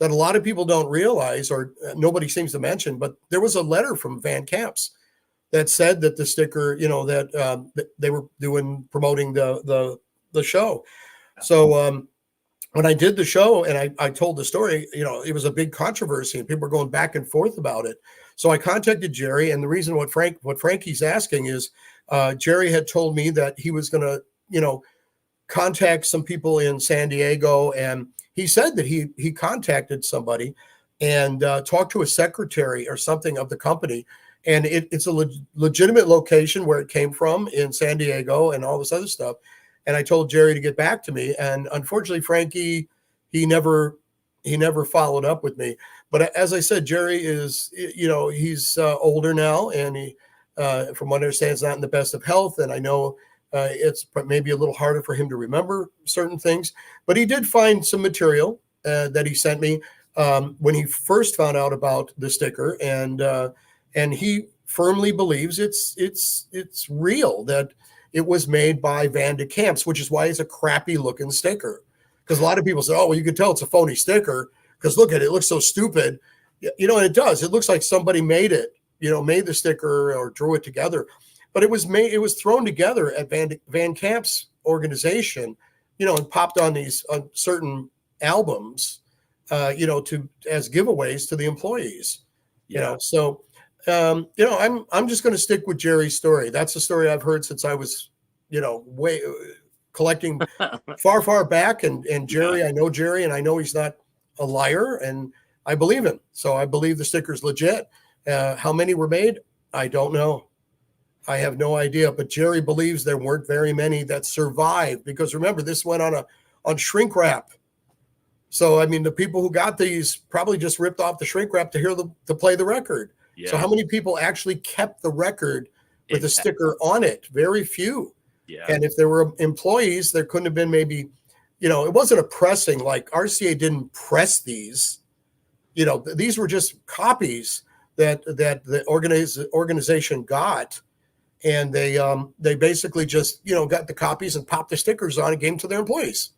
that a lot of people don't realize, or nobody seems to mention, but there was a letter from Van Camps that said that the sticker, that they were promoting the show. So when I did the show and I told the story, it was a big controversy and people were going back and forth about it. So I contacted Jerry, and the reason what Frankie's asking is Jerry had told me that he was going to, contact some people in San Diego, and he said that he contacted somebody and talked to a secretary or something of the company, and it's a legitimate location where it came from in San Diego and all this other stuff. And I told Jerry to get back to me, and unfortunately, Frankie, he never followed up with me. But as I said, Jerry is, he's older now, and he, from what I understand, is not in the best of health. And I know it's maybe a little harder for him to remember certain things. But he did find some material that he sent me when he first found out about the sticker, and he firmly believes it's real, that it was made by Van de Kamp's, which is why it's a crappy looking sticker. Because a lot of people say, "Oh, well, you can tell it's a phony sticker because look at it; it looks so stupid." You know, and it does. It looks like somebody made it. You know, made the sticker or drew it together, but it was made. It was thrown together at Van Kamp's organization. You know, and popped on these on certain albums. You know, as giveaways to the employees.
Yeah.
You know, so you know, I'm just going to stick with Jerry's story. That's the story I've heard since I was, you know, way collecting far back. And Jerry,
Yeah.
I know Jerry, and I know he's not a liar, and I believe him. So I believe the sticker's legit. How many were made? I don't know. I have no idea. But Jerry believes there weren't very many that survived, because remember, this went on shrink wrap. So I mean, the people who got these probably just ripped off the shrink wrap to play the record.
Yeah.
So how many people actually kept the record with a sticker on it? Very few.
Yeah.
And if there were employees, there couldn't have been maybe, you know, it wasn't a pressing, like RCA didn't press these. You know, these were just copies that the organization got, and they basically just, you know, got the copies and popped the stickers on and gave them to their employees.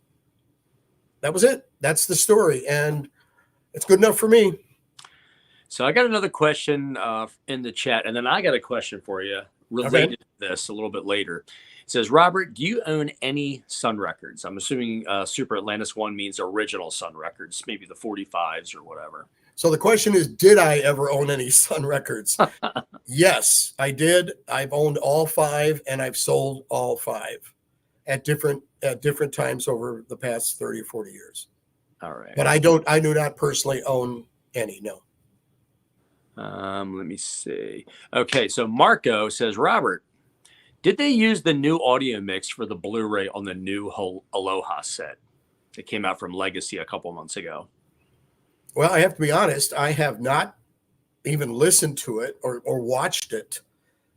That was it. That's the story, and it's good enough for me.
So I got another question in the chat, and then I got a question for you related to this a little bit later. It says, Robert, do you own any Sun records? I'm assuming Super Atlantis 1 means original Sun records, maybe the 45s or whatever.
So the question is, did I ever own any Sun records? Yes, I did. I've owned all 5, and I've sold all 5 at different times over the past 30 or 40 years.
All right.
But I do not personally own any, no.
Let me see. Okay, so Marco says, Robert, did they use the new audio mix for the Blu-ray on the new Aloha set that came out from Legacy a couple months ago?
Well, I have to be honest, I have not even listened to it or watched it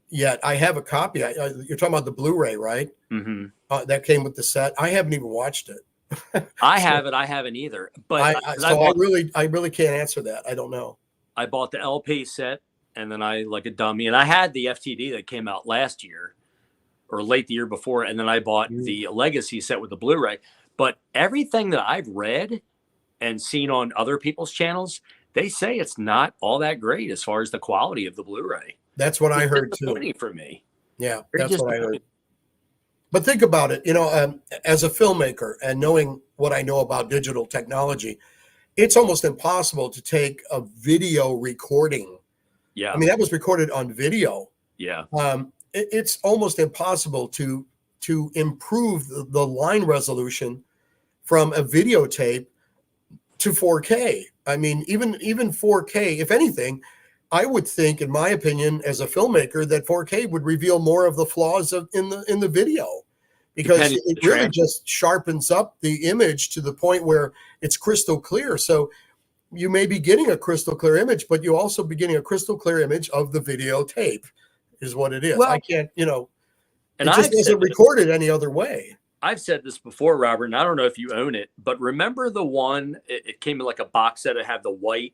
yet. I have a copy. You're talking about the Blu-ray, right?
Mm-hmm.
That came with the set. I haven't even watched it.
I haven't either. But
I really can't answer that. I don't know.
I bought the LP set, and then I, like a dummy, and I had the FTD that came out last year or late the year before, and then I bought the Legacy set with the Blu-ray. But everything that I've read and seen on other people's channels, they say it's not all that great as far as the quality of the Blu-ray.
That's what I heard too.
For me.
Yeah, that's what I heard. But think about it, you know, as a filmmaker and knowing what I know about digital technology, it's almost impossible to take a video recording.
Yeah.
I mean, that was recorded on video.
Yeah.
It's almost impossible to improve the line resolution from a videotape to 4K. I mean, even 4K, if anything, I would think, in my opinion, as a filmmaker, that 4K would reveal more of the flaws in the video, because it really just sharpens up the image to the point where it's crystal clear. So you may be getting a crystal clear image, but you also be getting a crystal clear image of the videotape, is what it is. Well, I can't, you know, and it just isn't recorded any other way.
I've said this before, Robert, and I don't know if you own it, but remember the one, it came in like a box set that had the white,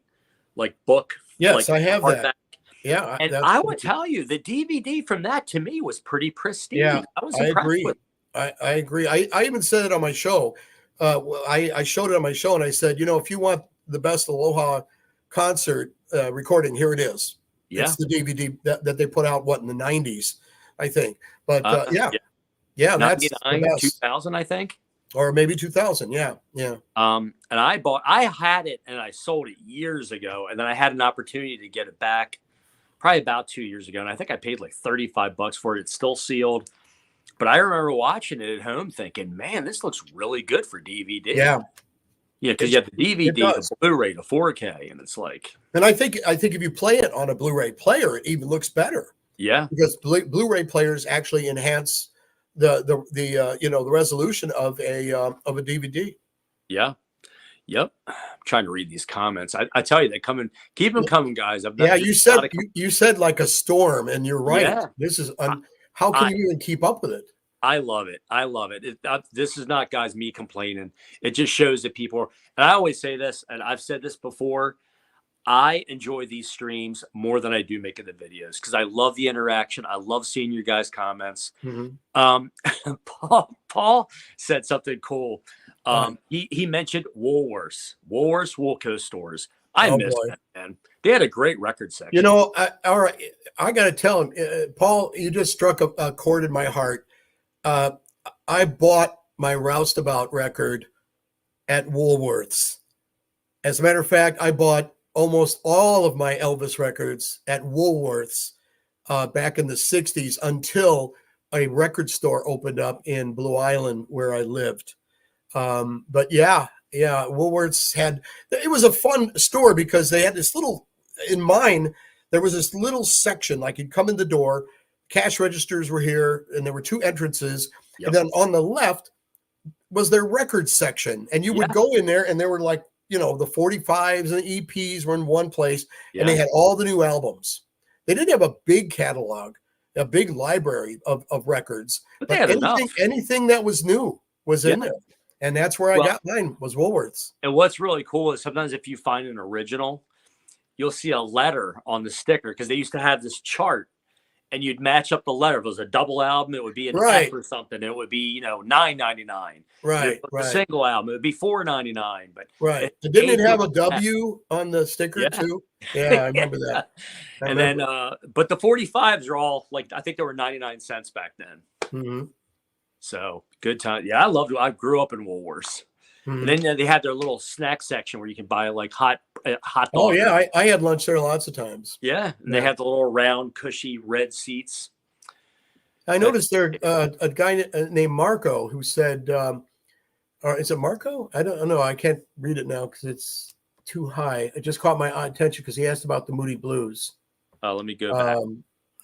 like, book.
Yes,
like,
I have that.
Back.
Yeah.
And I would tell you, the DVD from that to me was pretty pristine.
Yeah,
I was impressed
agree.
with it.
I agree. I even said it on my show. I showed it on my show, and I said, you know, if you want the best Aloha concert recording, here it is.
Yeah.
It's the DVD that they put out, in the 90s, I think. But yeah, that's
2000, I think.
Or maybe 2000. Yeah.
And I had it and I sold it years ago, and then I had an opportunity to get it back probably about 2 years ago, and I think I paid like $35 for it. It's still sealed, but I remember watching it at home thinking, man, this looks really good for DVD. Yeah, because you have the DVD, the Blu-ray, the 4K, and it's like. And
I think if you play it on a Blu-ray player, it even looks better.
Yeah,
because Blu-ray players actually enhance the resolution of a DVD.
Yeah. Yep. I'm trying to read these comments. I tell you, they come in. Keep them coming, guys.
You said like a storm, and you're right. Yeah. This is how can you even keep up with it?
I love it. I love it. This is not, guys, me complaining. It just shows that people are, and I always say this, and I've said this before, I enjoy these streams more than I do making the videos because I love the interaction. I love seeing your guys' comments.
Mm-hmm.
Paul said something cool. He mentioned Woolworths Woolco stores. I miss that, man. They had a great record section.
You know, all right, I got to tell him, Paul, you just struck a chord in my heart. I bought my Roustabout record at Woolworths. As a matter of fact, I bought almost all of my Elvis records at Woolworths back in the 60s until a record store opened up in Blue Island where I lived. But yeah, Woolworths it was a fun store because they had this little, in mine, there was this little section, like you'd come in the door, cash registers were here, and there were two entrances. Yep. And then on the left was their records section. And you would go in there and there were like, you know, the 45s and the EPs were in one place, and they had all the new albums. They didn't have a big catalog, a big library of records, but anything that was new was in there. And that's where I got mine, was Woolworths.
And what's really cool is sometimes if you find an original, you'll see a letter on the sticker because they used to have this chart and you'd match up the letter. If it was a double album, it would be an F or something. It would be, you know, $9.99.
Right.
A single album, it would be $4.99. But
didn't it have a W on the sticker too? Yeah, I remember that.
But the 45s are all like, I think they were 99 cents back then.
Mm-hmm.
So good time. Yeah, I loved it. I grew up in Woolworths. Mm-hmm. And then they had their little snack section where you can buy like hot dogs.
Oh yeah, I had lunch there lots of times.
Yeah, and they had the little round, cushy red seats.
I noticed there a guy named Marco who said, or is it Marco? I don't know. I can't read it now because it's too high. It just caught my attention because he asked about the Moody Blues.
Let me go back.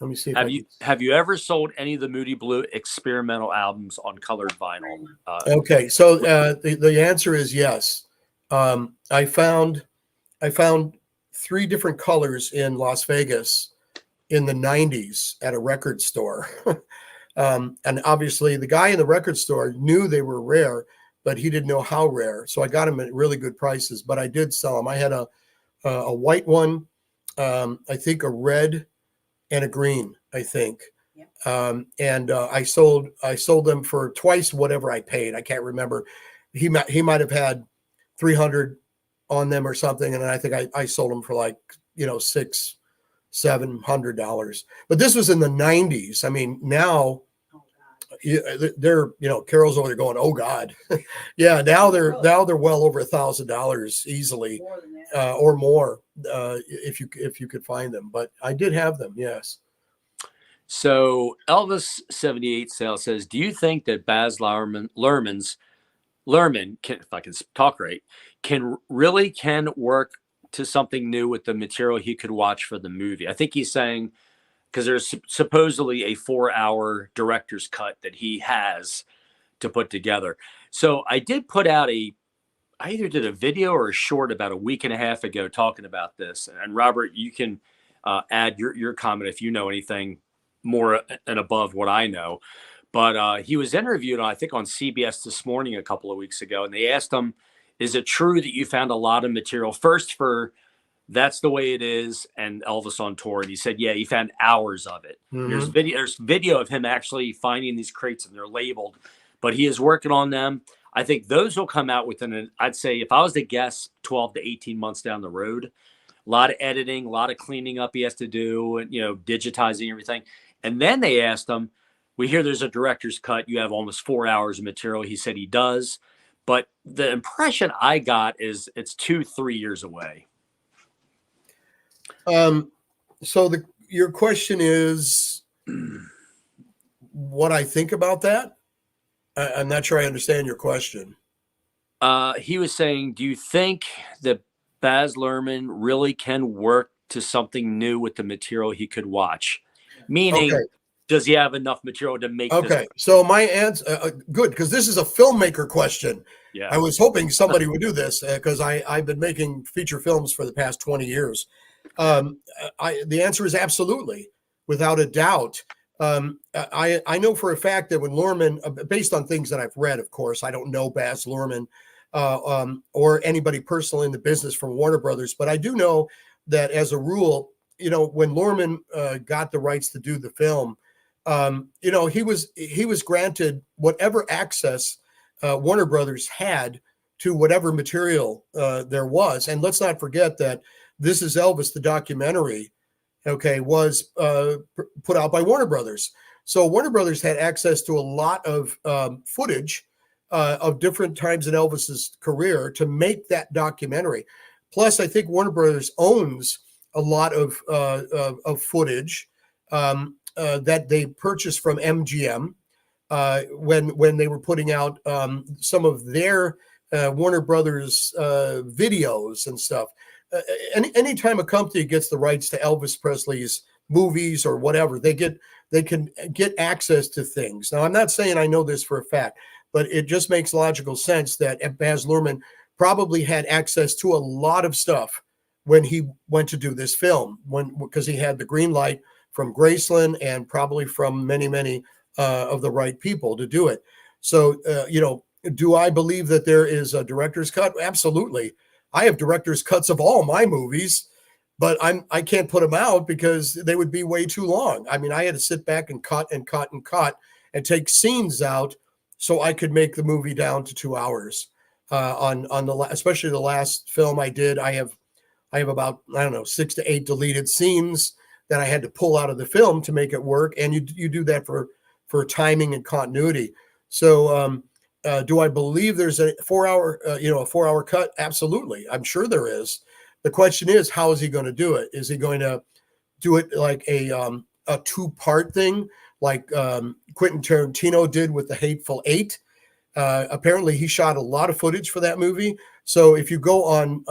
Let me see.
Have you ever sold any of the Moody Blue experimental albums on colored vinyl?
Okay, so the answer is yes. I found 3 different colors in Las Vegas in the 90s at a record store, and obviously the guy in the record store knew they were rare, but he didn't know how rare. So I got them at really good prices. But I did sell them. I had a white one, I think a red, and a green, I think. Yep. And I sold them for twice whatever I paid. I can't remember. He might have had 300 on them or something, and I think I sold them for like, you know, $600-700. But this was in the 90s. I mean, now they're, you know, Carol's over there going, oh God. Yeah, now they're well over $1,000 easily, or more, if you could find them. But I did have them, yes.
So Elvis 78 Sales says, do you think that Baz Luhrmann's can, if I can talk right, can work to something new with the material he could watch for the movie? I think he's saying, because there's supposedly a 4-hour director's cut that he has to put together. So I did put out I either did a video or a short about a week and a half ago talking about this. And Robert, you can add your comment if you know anything more and above what I know. But he was interviewed, I think, on CBS This Morning a couple of weeks ago, and they asked him, is it true that you found a lot of material first for That's the Way It Is and Elvis on Tour? And he said, yeah, he found hours of it. Mm-hmm. There's video of him actually finding these crates, and they're labeled, but he is working on them. I think those will come out within, I'd say, if I was to guess, 12 to 18 months down the road. A lot of editing, a lot of cleaning up he has to do, and, you know, digitizing everything. And then they asked him, we hear there's a director's cut. You have almost 4 hours of material. He said he does. But the impression I got is it's 2-3 years away.
So your question is what I think about that? I'm not sure I understand your question.
He was saying, do you think that Baz Luhrmann really can work to something new with the material he could watch? Meaning, does he have enough material to make this?
So my answer, good, because this is a filmmaker question.
Yeah.
I was hoping somebody would do this because I've been making feature films for the past 20 years. The answer is absolutely, without a doubt. I know for a fact that when Luhrmann, based on things that I've read, of course, I don't know Baz Luhrmann or anybody personal in the business from Warner Brothers, but I do know that as a rule, when Luhrmann got the rights to do the film, he was granted whatever access Warner Brothers had to whatever material there was. And let's not forget that This Is Elvis, the documentary, was put out by Warner Brothers. So Warner Brothers had access to a lot of footage of different times in Elvis's career to make that documentary. Plus, I think Warner Brothers owns a lot of footage that they purchased from MGM when they were putting out some of their Warner Brothers videos and stuff. Anytime a company gets the rights to Elvis Presley's movies or whatever, they can get access to things. Now, I'm not saying I know this for a fact, but it just makes logical sense that Baz Luhrmann probably had access to a lot of stuff when he went to do this film, because he had the green light from Graceland and probably from many of the right people to do it. So, do I believe that there is a director's cut? Absolutely. I have director's cuts of all my movies, but I can't put them out because they would be way too long. I mean, I had to sit back and cut and take scenes out so I could make the movie down to 2 hours. Especially the last film I did, I have about, I don't know, 6 to 8 deleted scenes that I had to pull out of the film to make it work. And you do that for timing and continuity. So, do I believe there's a 4-hour cut? Absolutely. I'm sure there is. The question is, how is he going to do it? Is he going to do it like a 2-part thing, like Quentin Tarantino did with The Hateful Eight? Apparently, he shot a lot of footage for that movie. So if you go on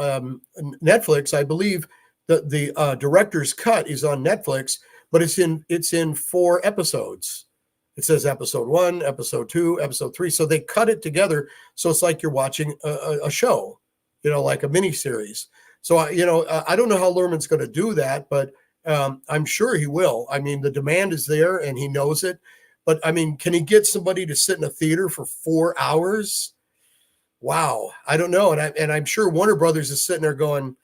Netflix, I believe the director's cut is on Netflix, but it's in 4 episodes. It says episode 1, episode 2, episode 3. So they cut it together. So it's like you're watching a show, like a mini series. So, I don't know how Luhrmann's going to do that, but I'm sure he will. I mean, the demand is there and he knows it. But I mean, can he get somebody to sit in a theater for 4 hours? Wow. I don't know. And I'm sure Warner Brothers is sitting there going,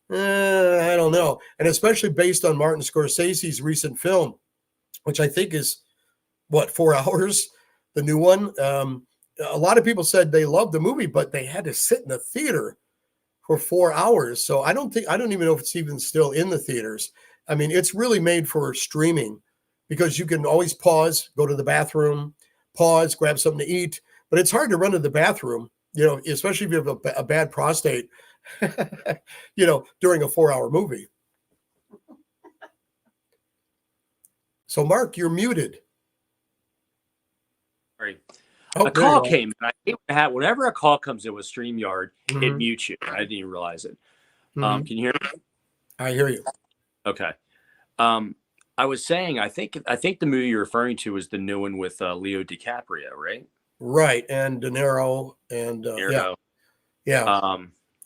I don't know. And especially based on Martin Scorsese's recent film, which I think is 4 hours, the new one. A lot of people said they loved the movie, but they had to sit in the theater for 4 hours. So I don't even know if it's even still in the theaters. I mean, it's really made for streaming because you can always pause, go to the bathroom, pause, grab something to eat. But it's hard to run to the bathroom, especially if you have a bad prostate, during a 4-hour movie. So, Mark, you're muted.
Sorry.
Oh,
a call came. And I hate whenever a call comes in with StreamYard, it mutes you. I didn't even realize it. Can you hear me?
I hear you.
Okay. I was saying, I think the movie you're referring to is the new one with Leo DiCaprio, right?
Right, and De Niro, and
yeah.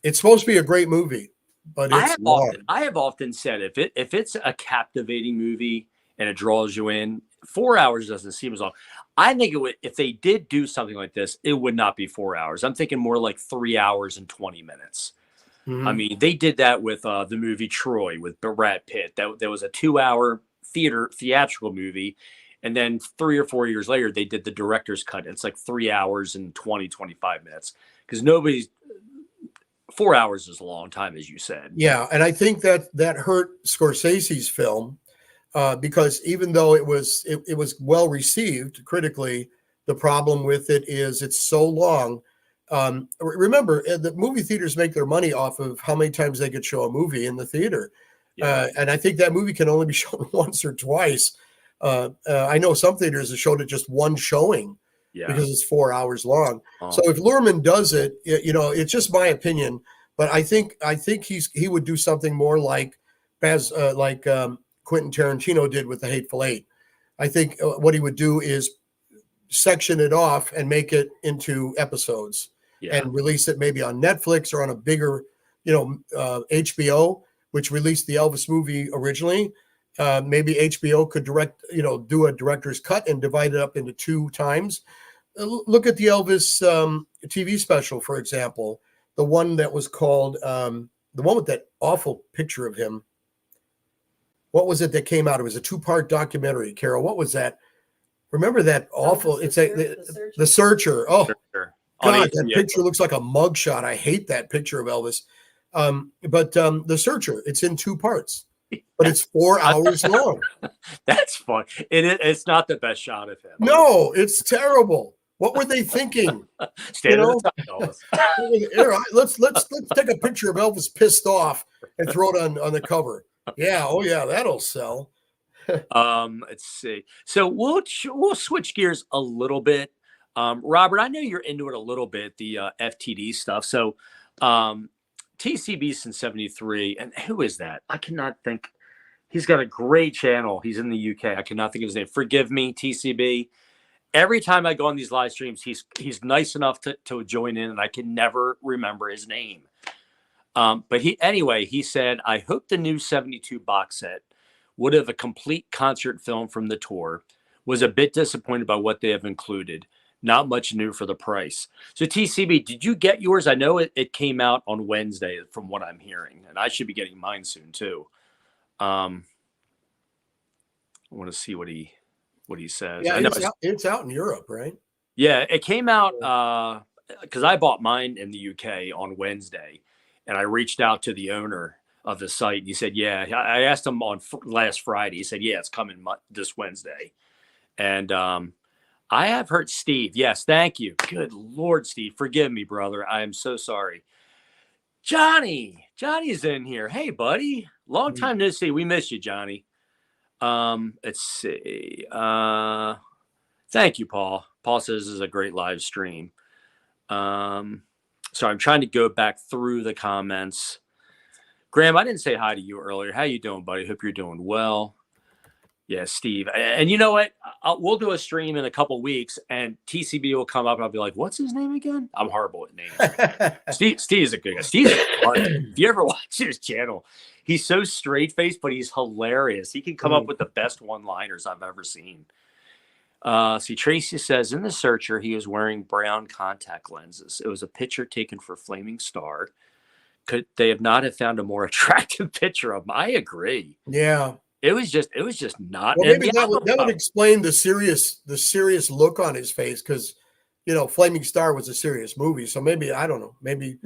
It's supposed to be a great movie, but it's long.
I have often said if it's a captivating movie and it draws you in, 4 hours doesn't seem as long. I think it would, if they did do something like this, it would not be 4 hours. I'm thinking more like 3 hours and 20 minutes. I mean, they did that with the movie Troy with Brad Pitt. That was a 2-hour theatrical movie. And then 3 or 4 years later, they did the director's cut. It's like 3 hours and 25 minutes. Because 4 hours is a long time, as you said.
Yeah, and I think that hurt Scorsese's film because even though it was well received critically, the problem with it is it's so long. Remember, the movie theaters make their money off of how many times they could show a movie in the theater. Yeah. And I think that movie can only be shown once or twice. I know some theaters have showed it just one showing because it's 4 hours long. So if Luhrmann does it, it's just my opinion, but I think he would do something more like Quentin Tarantino did with The Hateful Eight. I think what he would do is section it off and make it into episodes and release it maybe on Netflix or on a bigger, HBO, which released the Elvis movie originally. Maybe HBO could do a director's cut and divide it up into 2 times. Look at the Elvis TV special, for example, the one that was called the one with that awful picture of him. What was it that came out? It was a 2-part documentary. Carol, what was that? Remember that awful? It's the Searcher. Oh,
Sure.
God, that picture looks like a mugshot. I hate that picture of Elvis. But the Searcher, it's in 2 parts, but it's 4 hours long.
That's fun. It's not the best shot of him.
No, it's terrible. What were they thinking?
Stand at the top, Elvis.
Let's take a picture of Elvis pissed off and throw it on the cover. Yeah, oh yeah, that'll sell.
Let's see. So we'll switch gears a little bit. Robert, I know you're into it a little bit, the FTD stuff. So TCB since 73, and who is that? I cannot think. He's got a great channel. He's in the UK. I cannot think of his name. Forgive me, TCB. Every time I go on these live streams, he's nice enough to join in, and I can never remember his name. But he said, I hope the new 72 box set would have a complete concert film from the tour. Was a bit disappointed by what they have included. Not much new for the price. So TCB, did you get yours? I know it came out on Wednesday from what I'm hearing, and I should be getting mine soon too. I want to see what he says.
Yeah,
I know
it's out in Europe, right?
Yeah, it came out because I bought mine in the UK on Wednesday, and I reached out to the owner of the site. And he said, yeah, I asked him on last Friday. He said, yeah, it's coming this Wednesday. And I have heard Steve. Yes, thank you. Good Lord, Steve. Forgive me, brother. I am so sorry. Johnny's in here. Hey, buddy. Long time no see. We miss you, Johnny. Let's see. Thank you, Paul. Paul says this is a great live stream. So I'm trying to go back through the comments. Graham, I didn't say hi to you earlier. How you doing, buddy? Hope you're doing well. Yeah, Steve. And you know what? We'll do a stream in a couple weeks, and TCB will come up, and I'll be like, what's his name again? I'm horrible at names. Steve's a good guy. Steve's if you ever watch his channel, he's so straight-faced, but he's hilarious. He can come up with the best one-liners I've ever seen. See, Tracy says, in the Searcher, he was wearing brown contact lenses. It was a picture taken for Flaming Star. Could they have not have found a more attractive picture of him? I agree.
Yeah.
It was just not.
Well, maybe that would explain the serious look on his face, because Flaming Star was a serious movie. So maybe, I don't know. Maybe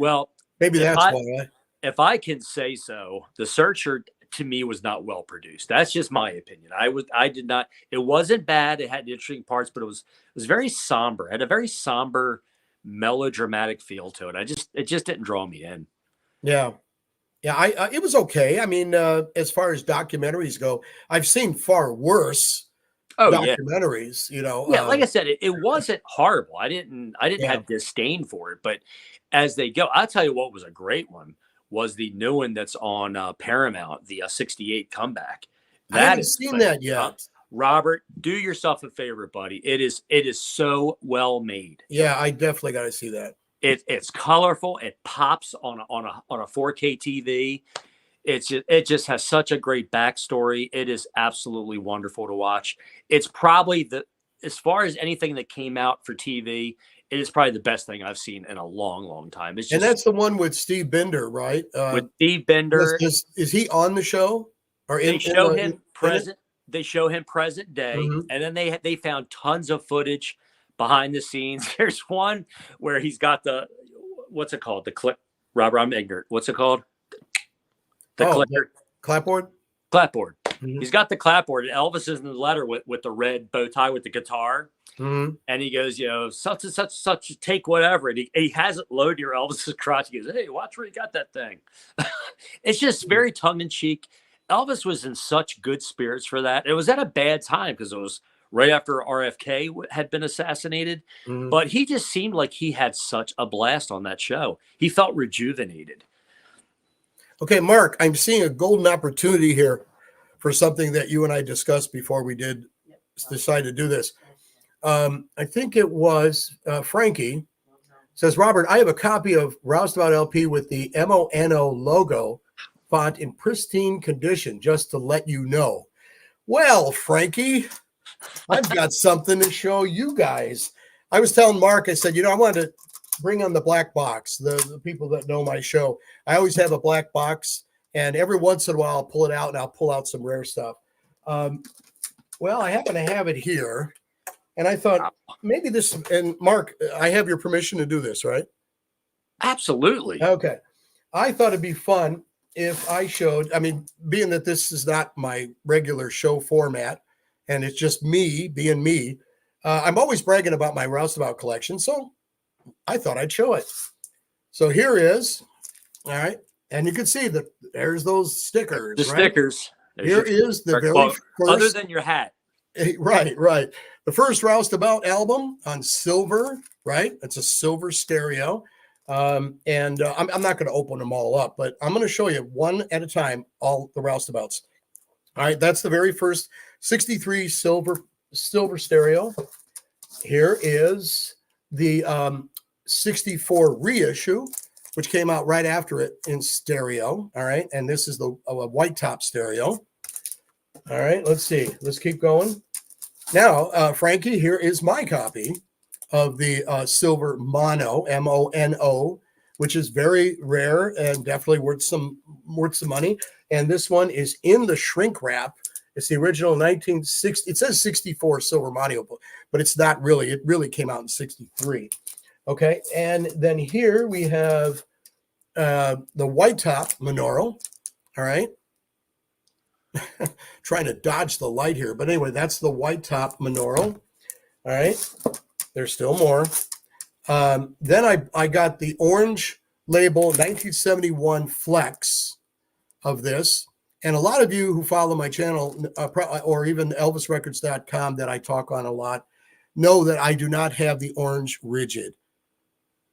that's why.
If I can say so, the Searcher to me was not well produced. That's just my opinion. I did not. It wasn't bad. It had interesting parts, but it was very somber. It had a very somber, melodramatic feel to it. It just didn't draw me in.
Yeah. Yeah, it was okay. I mean, as far as documentaries go, I've seen far worse documentaries.
Yeah. Like I said, it wasn't horrible. I didn't have disdain for it. But as they go, I'll tell you what was a great one was the new one that's on Paramount, the 68 comeback.
I haven't seen that yet.
Robert, do yourself a favor, buddy. It is so well made.
Yeah, I definitely got to see that.
It's colorful. It pops on a 4K TV. It just has such a great backstory. It is absolutely wonderful to watch. It's probably as far as anything that came out for TV, it is probably the best thing I've seen in a long, long time. And
that's the one with Steve Bender, right?
With Steve Bender.
Is he on the show? Or
they show him present. They show him present day, and then they found tons of footage behind the scenes. There's one where he's got what's it called? The clip. Robert, I'm ignorant. What's it called? The
clapboard.
Clapboard. He's got the clapboard. And Elvis is in the letter with the red bow tie with the guitar. And he goes, such and such, take whatever. And he has it loaded near Elvis's crotch. He goes, hey, watch where you got that thing. It's just very tongue in cheek. Elvis was in such good spirits for that. It was at a bad time because it was right after RFK had been assassinated. But he just seemed like he had such a blast on that show. He felt rejuvenated.
Okay, Mark, I'm seeing a golden opportunity here for something that you and I discussed before we did decide to do this. I think it was Frankie says, Robert, I have a copy of Roustabout LP with the MONO logo font in pristine condition, just to let you know. Well, Frankie, I've got something to show you guys. I was telling Mark, I said, I wanted to bring on the black box, the people that know my show. I always have a black box, and every once in a while I'll pull it out and I'll pull out some rare stuff. Well, I happen to have it here, and I thought maybe this, and Mark, I have your permission to do this, right?
Absolutely.
Okay. I thought it'd be fun if I showed, being that this is not my regular show format and it's just me being me, I'm always bragging about my roustabout collection. So I thought I'd show it. So here is, all right. And you can see that there's those stickers.
The stickers.
Here is the very first.
Other than your hat.
Right. The first roustabout album on silver, right? It's a silver stereo. I'm not going to open them all up, but I'm going to show you one at a time, all the roustabouts. All right. That's the very first 63 silver stereo. Here is the 64 reissue, which came out right after it in stereo. All right. And this is the white top stereo. All right. Let's see. Let's keep going. Now, Frankie, here is my copy of the silver mono, MONO, which is very rare and definitely worth some money. And this one is in the shrink wrap. It's the original 1960. It says 64 silver mono, but it's not really. It really came out in 63. Okay, and then here we have the white top Monoro. All right. Trying to dodge the light here. But anyway, that's the white top Monoro. All right. There's still more. Then I got the orange label 1971 Flex of this. And a lot of you who follow my channel or even elvisrecords.com that I talk on a lot know that I do not have the orange rigid,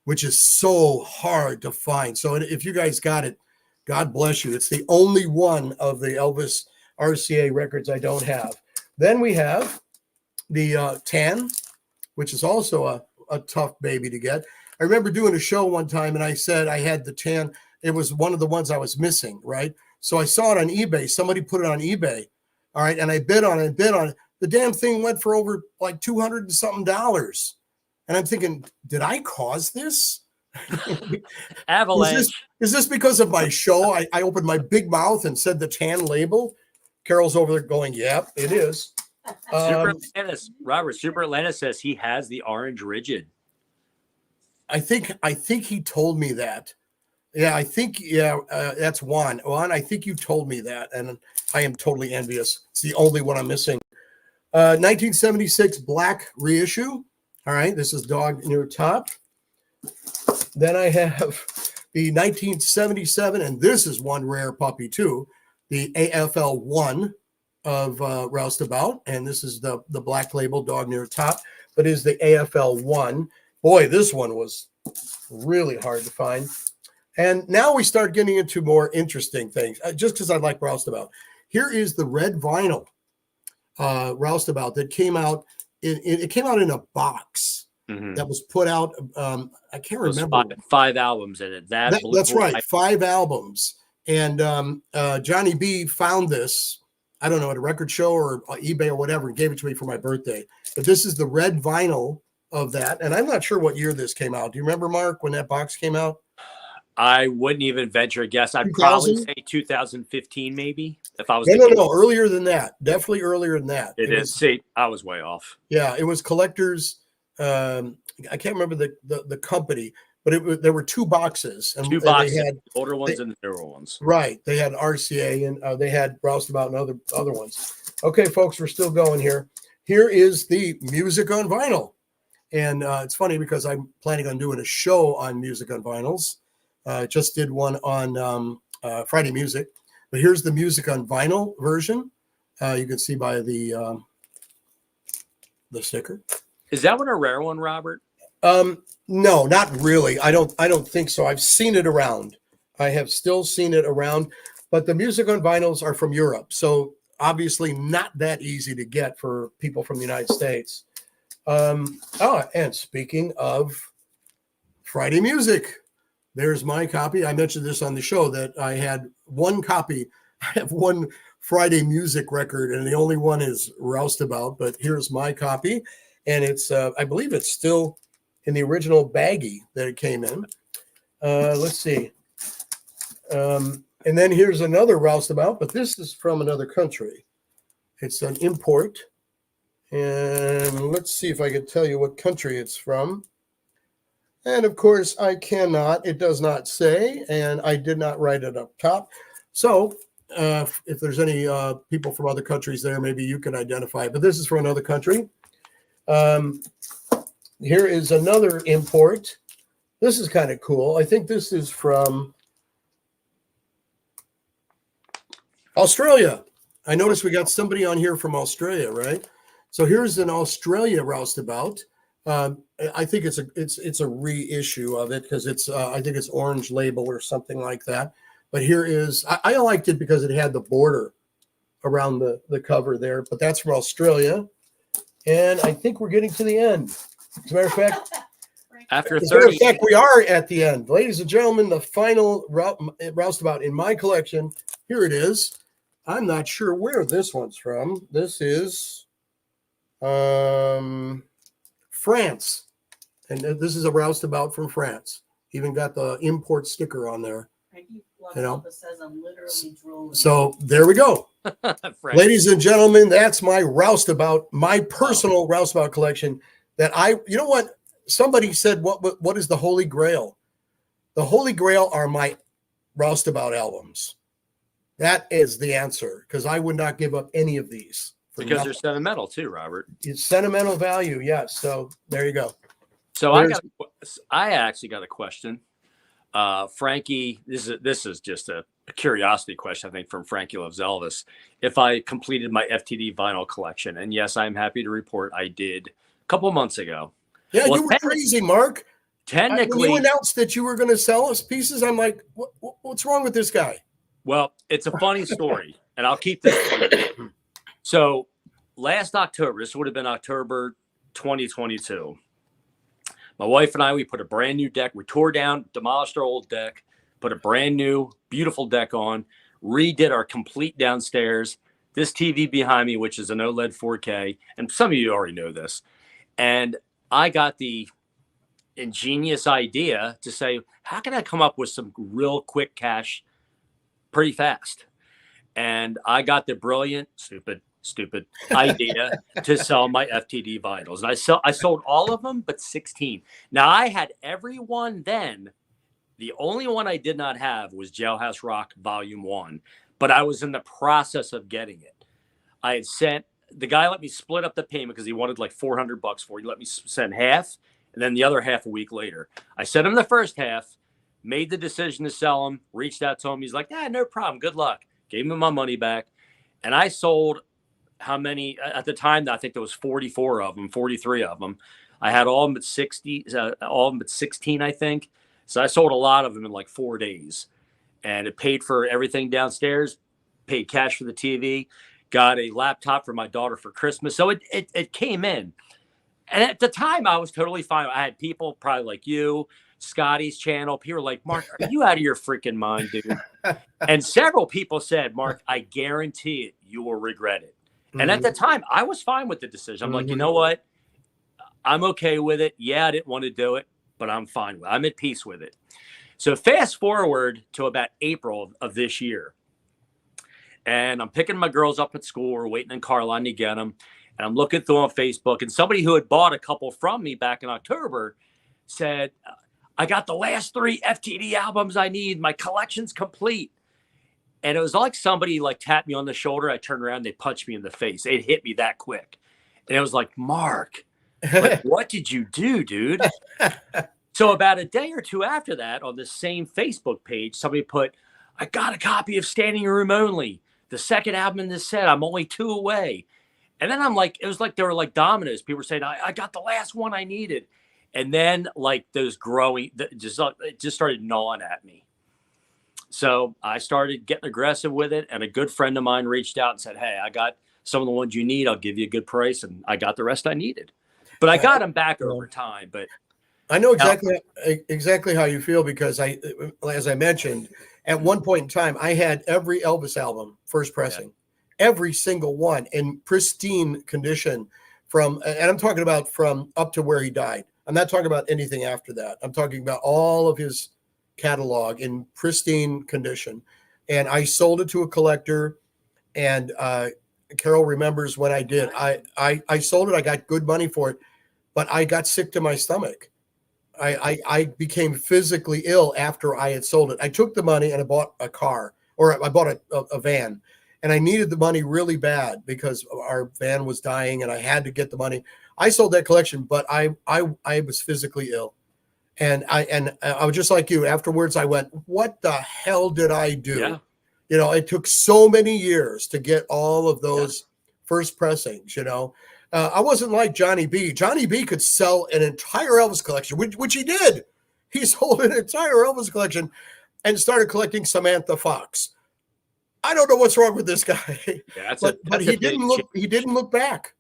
which is so hard to find. So if you guys got it, God bless you. It's the only one of the Elvis RCA records I don't have. Then we have the tan, which is also a tough baby to get. I remember doing a show one time and I said I had the tan. It was one of the ones I was missing, right? So I saw it on eBay. Somebody put it on eBay. All right. And I bid on it. The damn thing went for over like $200 and something. And I'm thinking, did I cause this?
Avalanche.
Is this because of my show? I opened my big mouth and said the tan label. Carol's over there going, yep, it is.
Super Atlantis says he has the orange rigid.
I think he told me that. Yeah, that's Juan. Juan, I think you told me that, and I am totally envious. It's the only one I'm missing. 1976 black reissue. All right, this is dog near top. Then I have the 1977, and this is one rare puppy too, the AFL 1 of Roustabout, and this is the black label dog near top, but is the AFL 1. Boy, this one was really hard to find. And now we start getting into more interesting things, just because I like Roustabout. Here is the red vinyl Roustabout that came out. It came out in a box that was put out. I can't remember.
Five albums in it.
That's right, 5 albums. And Johnny B found this, I don't know, at a record show or eBay or whatever, and gave it to me for my birthday. But this is the red vinyl of that. And I'm not sure what year this came out. Do you remember, Mark, when that box came out?
I wouldn't even venture a guess. I'd
2000?
probably say 2015, maybe. If I was
No, earlier than that. Definitely earlier than that.
It is. See, I was way off.
Yeah, it was Collectors. I can't remember the company, but there were 2 boxes. And
2 boxes,
they had,
older ones and the newer ones.
Right. They had RCA and they had Roustabout and other ones. Okay, folks, we're still going here. Here is the music on vinyl. And it's funny because I'm planning on doing a show on music on vinyls. Just did one on Friday Music. But here's the music on vinyl version. You can see by the sticker.
Is that one a rare one, Robert?
No, not really. I don't think so. I've seen it around. I have still seen it around, but the music on vinyls are from Europe, so obviously not that easy to get for people from the United States. And speaking of Friday Music, there's my copy. I mentioned this on the show that I had one copy. I have one Friday music record, and the only one is Roustabout. But here's my copy, and it's I believe it's still in the original baggie that it came in. Let's see. And then here's another Roustabout, but this is from another country. It's an import. And let's see if I can tell you what country it's from. And of course, I cannot. It does not say, and I did not write it up top. So if there's any people from other countries there, maybe you can identify it. But this is from another country. Here is another import. This is kind of cool. I think this is from Australia. I noticed we got somebody on here from Australia, right? So here's an Australia Roustabout. I think it's a reissue of it because it's I think it's orange label or something like that. But here is I liked it because it had the border around the cover there. But that's from Australia, and I think we're getting to the end. As a matter of fact,
After 30,
we are at the end, ladies and gentlemen. The final Roustabout in my collection. Here it is. I'm not sure where this one's from. This is France, and this is a Roustabout from France. Even got the import sticker on there. You know,
says I'm literally drooling.
So there we go. Ladies and gentlemen, that's my Roustabout, my personal Roustabout collection. That you know what? Somebody said, what is the Holy Grail? The Holy Grail are my Roustabout albums. That is the answer, because I would not give up any of these.
Because they're sentimental too, Robert.
It's sentimental value, yes. So there you go.
So I actually got a question. Frankie, this is just a curiosity question, I think, from Frankie Loves Elvis. If I completed my FTD vinyl collection, and yes, I'm happy to report I did a couple months ago.
Yeah, well, you were crazy, Mark.
Technically,
when you announced that you were going to sell us pieces, I'm like, what's wrong with this guy?
Well, it's a funny story, and I'll keep this funny. So last October, this would have been October 2022. My wife and I, we put a brand new deck. We tore down, demolished our old deck, put a brand new, beautiful deck on, redid our complete downstairs. This TV behind me, which is an OLED 4K, and some of you already know this. And I got the ingenious idea to say, how can I come up with some real quick cash pretty fast? And I got the brilliant, stupid idea to sell my FTD vinyls. And I sold all of them but 16. Now I had every one then. The only one I did not have was Jailhouse Rock Volume 1, but I was in the process of getting it. I had sent the guy let me split up the payment because he wanted like $400 for it. He let me send half and then the other half a week later. I sent him the first half, made the decision to sell him, reached out to him. He's like, yeah, no problem. Good luck. Gave him my money back. And I sold how many at the time? I think there was 44 of them, 43 of them. I had all of them but 60, all of them but 16, I think. So I sold a lot of them in like 4 days, and it paid for everything downstairs, paid cash for the TV, got a laptop for my daughter for Christmas. So it came in. And at the time I was totally fine. I had people probably like you, Scotty's channel. People were like, Mark, are you out of your freaking mind, dude? And several people said, Mark, I guarantee it, you will regret it. And at the time, I was fine with the decision. I'm like, you know what? I'm okay with it. Yeah, I didn't want to do it, but I'm fine with it. I'm at peace with it. So fast forward to about April of this year. And I'm picking my girls up at school. We're waiting in car line to get them. And I'm looking through on Facebook. And somebody who had bought a couple from me back in October said, I got the last 3 FTD albums I need. My collection's complete. And it was like somebody like tapped me on the shoulder. I turned around, they punched me in the face. It hit me that quick. And it was like, Mark, like, what did you do, dude? So about a day or two after that, on the same Facebook page, somebody put, I got a copy of Standing Room Only, the second album in this set. I'm only 2 away. And then I'm like, it was like they were like dominoes. People were saying, I got the last one I needed. And then like those growing, it just started gnawing at me. So I started getting aggressive with it, and a good friend of mine reached out and said, hey, I got some of the ones you need. I'll give you a good price. And I got the rest I needed. But I got them back over time. But
I know exactly how you feel, because as I mentioned, at one point in time, I had every Elvis album, first pressing. every single one in pristine condition and I'm talking about from up to where he died. I'm not talking about anything after that. I'm talking about all of his catalog in pristine condition. And I sold it to a collector. And Carol remembers when I did. I sold it. I got good money for it, but I got sick to my stomach. I became physically ill after I had sold it. I took the money and I bought a car, or I bought a van, and I needed the money really bad because our van was dying and I had to get the money. I sold that collection, but I was physically ill. And I was just like you. Afterwards, I went, what the hell did I do?
Yeah.
You know, it took so many years to get all of those first pressings, you know. I wasn't like Johnny B. Johnny B could sell an entire Elvis collection, which he did. He sold an entire Elvis collection and started collecting Samantha Fox. I don't know what's wrong with this guy.
Yeah,
but he didn't look back.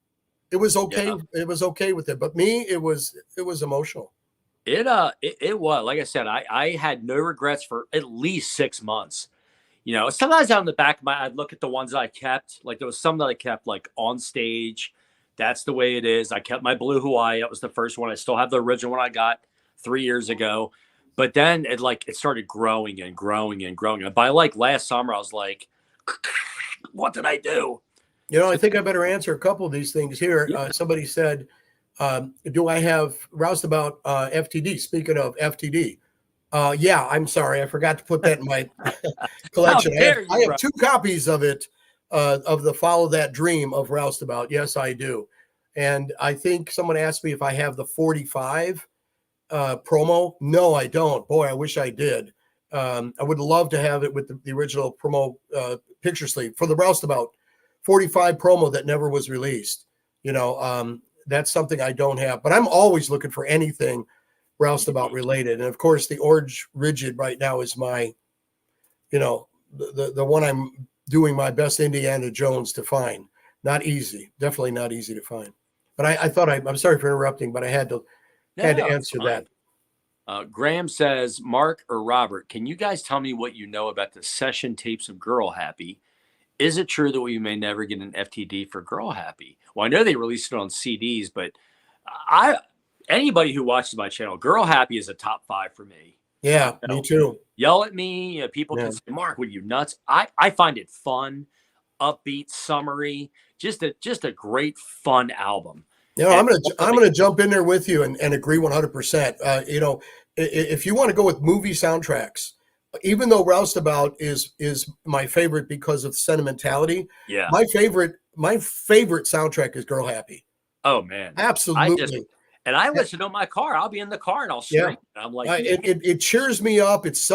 It was okay. Yeah. It was okay with it. But me, it was emotional.
It was, like I said, I had no regrets for at least 6 months. You know, sometimes out in the back of I'd look at the ones that I kept. Like there was some that I kept like on stage. That's the way it is. I kept my Blue Hawaii. That was the first one. I still have the original one I got 3 years ago. But then it started growing and growing and growing. And by like last summer, I was like, what did I do?
You know, I think I better answer a couple of these things here. Yeah. Somebody said, do I have Roustabout FTD? Speaking of FTD. Yeah, I'm sorry. I forgot to put that in my collection. I have 2 copies of it, of the Follow That Dream of Roustabout. Yes, I do. And I think someone asked me if I have the 45 promo. No, I don't. Boy, I wish I did. I would love to have it with the original promo picture sleeve for the Roustabout 45 promo that never was released. You know, that's something I don't have. But I'm always looking for anything Roustabout related. And of course, the Orange Rigid right now is my, you know, the one I'm doing my best Indiana Jones to find. Not easy. Definitely not easy to find. But I thought I'm sorry for interrupting, but I had to answer that.
Graham says, Mark or Robert, can you guys tell me what you know about the session tapes of Girl Happy? Is it true that we may never get an FTD for Girl Happy? Well, I know they released it on CDs, but anybody who watches my channel, Girl Happy is a top 5 for me.
Yeah, me too.
Yell at me. People can say, Mark, what are you nuts? I find it fun, upbeat, summery, just a great fun album.
You know, I'm gonna jump in there with you and agree 100%. You know, if you want to go with movie soundtracks, even though Roustabout is my favorite because of sentimentality,
yeah,
my favorite soundtrack is Girl Happy.
Oh man,
absolutely.
I listen to my car. I'll be in the car and I'll stream. Yeah. I'm like,
it cheers me up. It's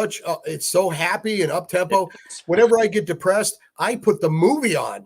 it's so happy and up tempo. Whenever I get depressed, I put the movie on,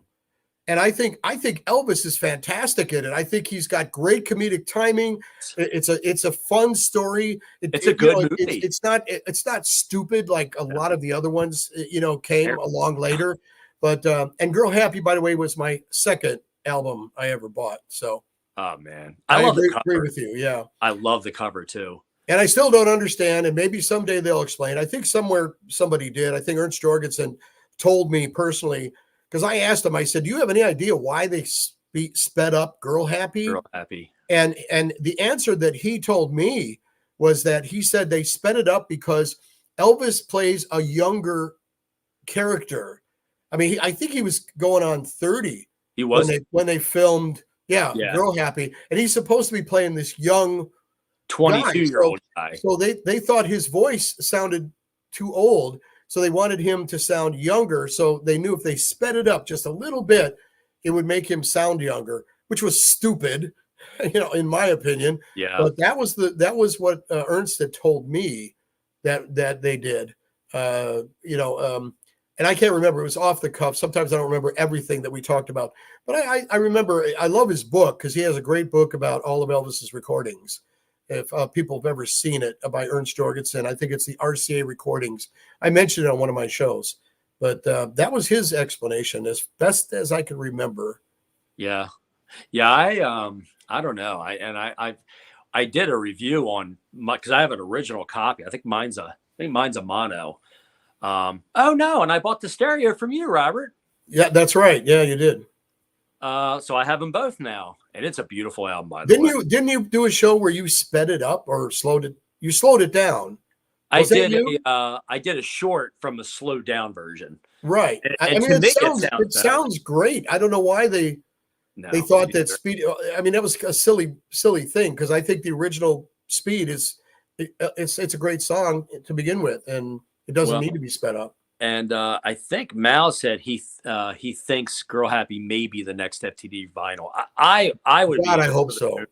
and I think Elvis is fantastic in it. I think he's got great comedic timing. It's a fun story.
It's a good movie.
It's not stupid like a lot of the other ones. You know, came along later. But and Girl Happy, by the way, was my second album I ever bought. So.
Oh man,
I agree with you. Yeah,
I love the cover too.
And I still don't understand. And maybe someday they'll explain. I think somewhere somebody did. I think Ernst Jorgensen told me personally because I asked him. I said, "Do you have any idea why they sped up Girl Happy?"
Girl Happy.
And the answer that he told me was that he said they sped it up because Elvis plays a younger character. I mean, I think he was going on 30.
He was
when they filmed. Yeah, Girl Happy. And he's supposed to be playing this young
22-year-old guy.
So they thought his voice sounded too old. So they wanted him to sound younger. So they knew if they sped it up just a little bit, it would make him sound younger, which was stupid, you know, in my opinion.
Yeah.
But that was what Ernst had told me that they did. You know, and I can't remember. It was off the cuff. Sometimes I don't remember everything that we talked about. But I remember, I love his book because he has a great book about all of Elvis's recordings. If people have ever seen it by Ernst Jorgensen, I think it's the RCA recordings. I mentioned it on one of my shows. But that was his explanation as best as I can remember.
Yeah. Yeah, I don't know. I did a review on because I have an original copy. I think mine's a mono. Oh no, and I bought the stereo from you, Robert.
Yeah, that's right. Yeah, you did.
So I have them both now, and it's a beautiful album, by the way.
Didn't you do a show where you sped it up or slowed it? You slowed it down.
I
Was that
did
you?
I did a short from a slowed down version,
Right.
and,
I
and
mean,
to
it
me
sounds
it sounds better.
sounds great. I don't know why they
No,
thought
me
that
neither.
speed. I mean, that was a silly thing because I think the original Speed is it's a great song to begin with, and it doesn't
Well,
need to be sped up.
and I think Mal said he thinks "Girl Happy" may be the next FTD vinyl. I would
God,
be
I hope so.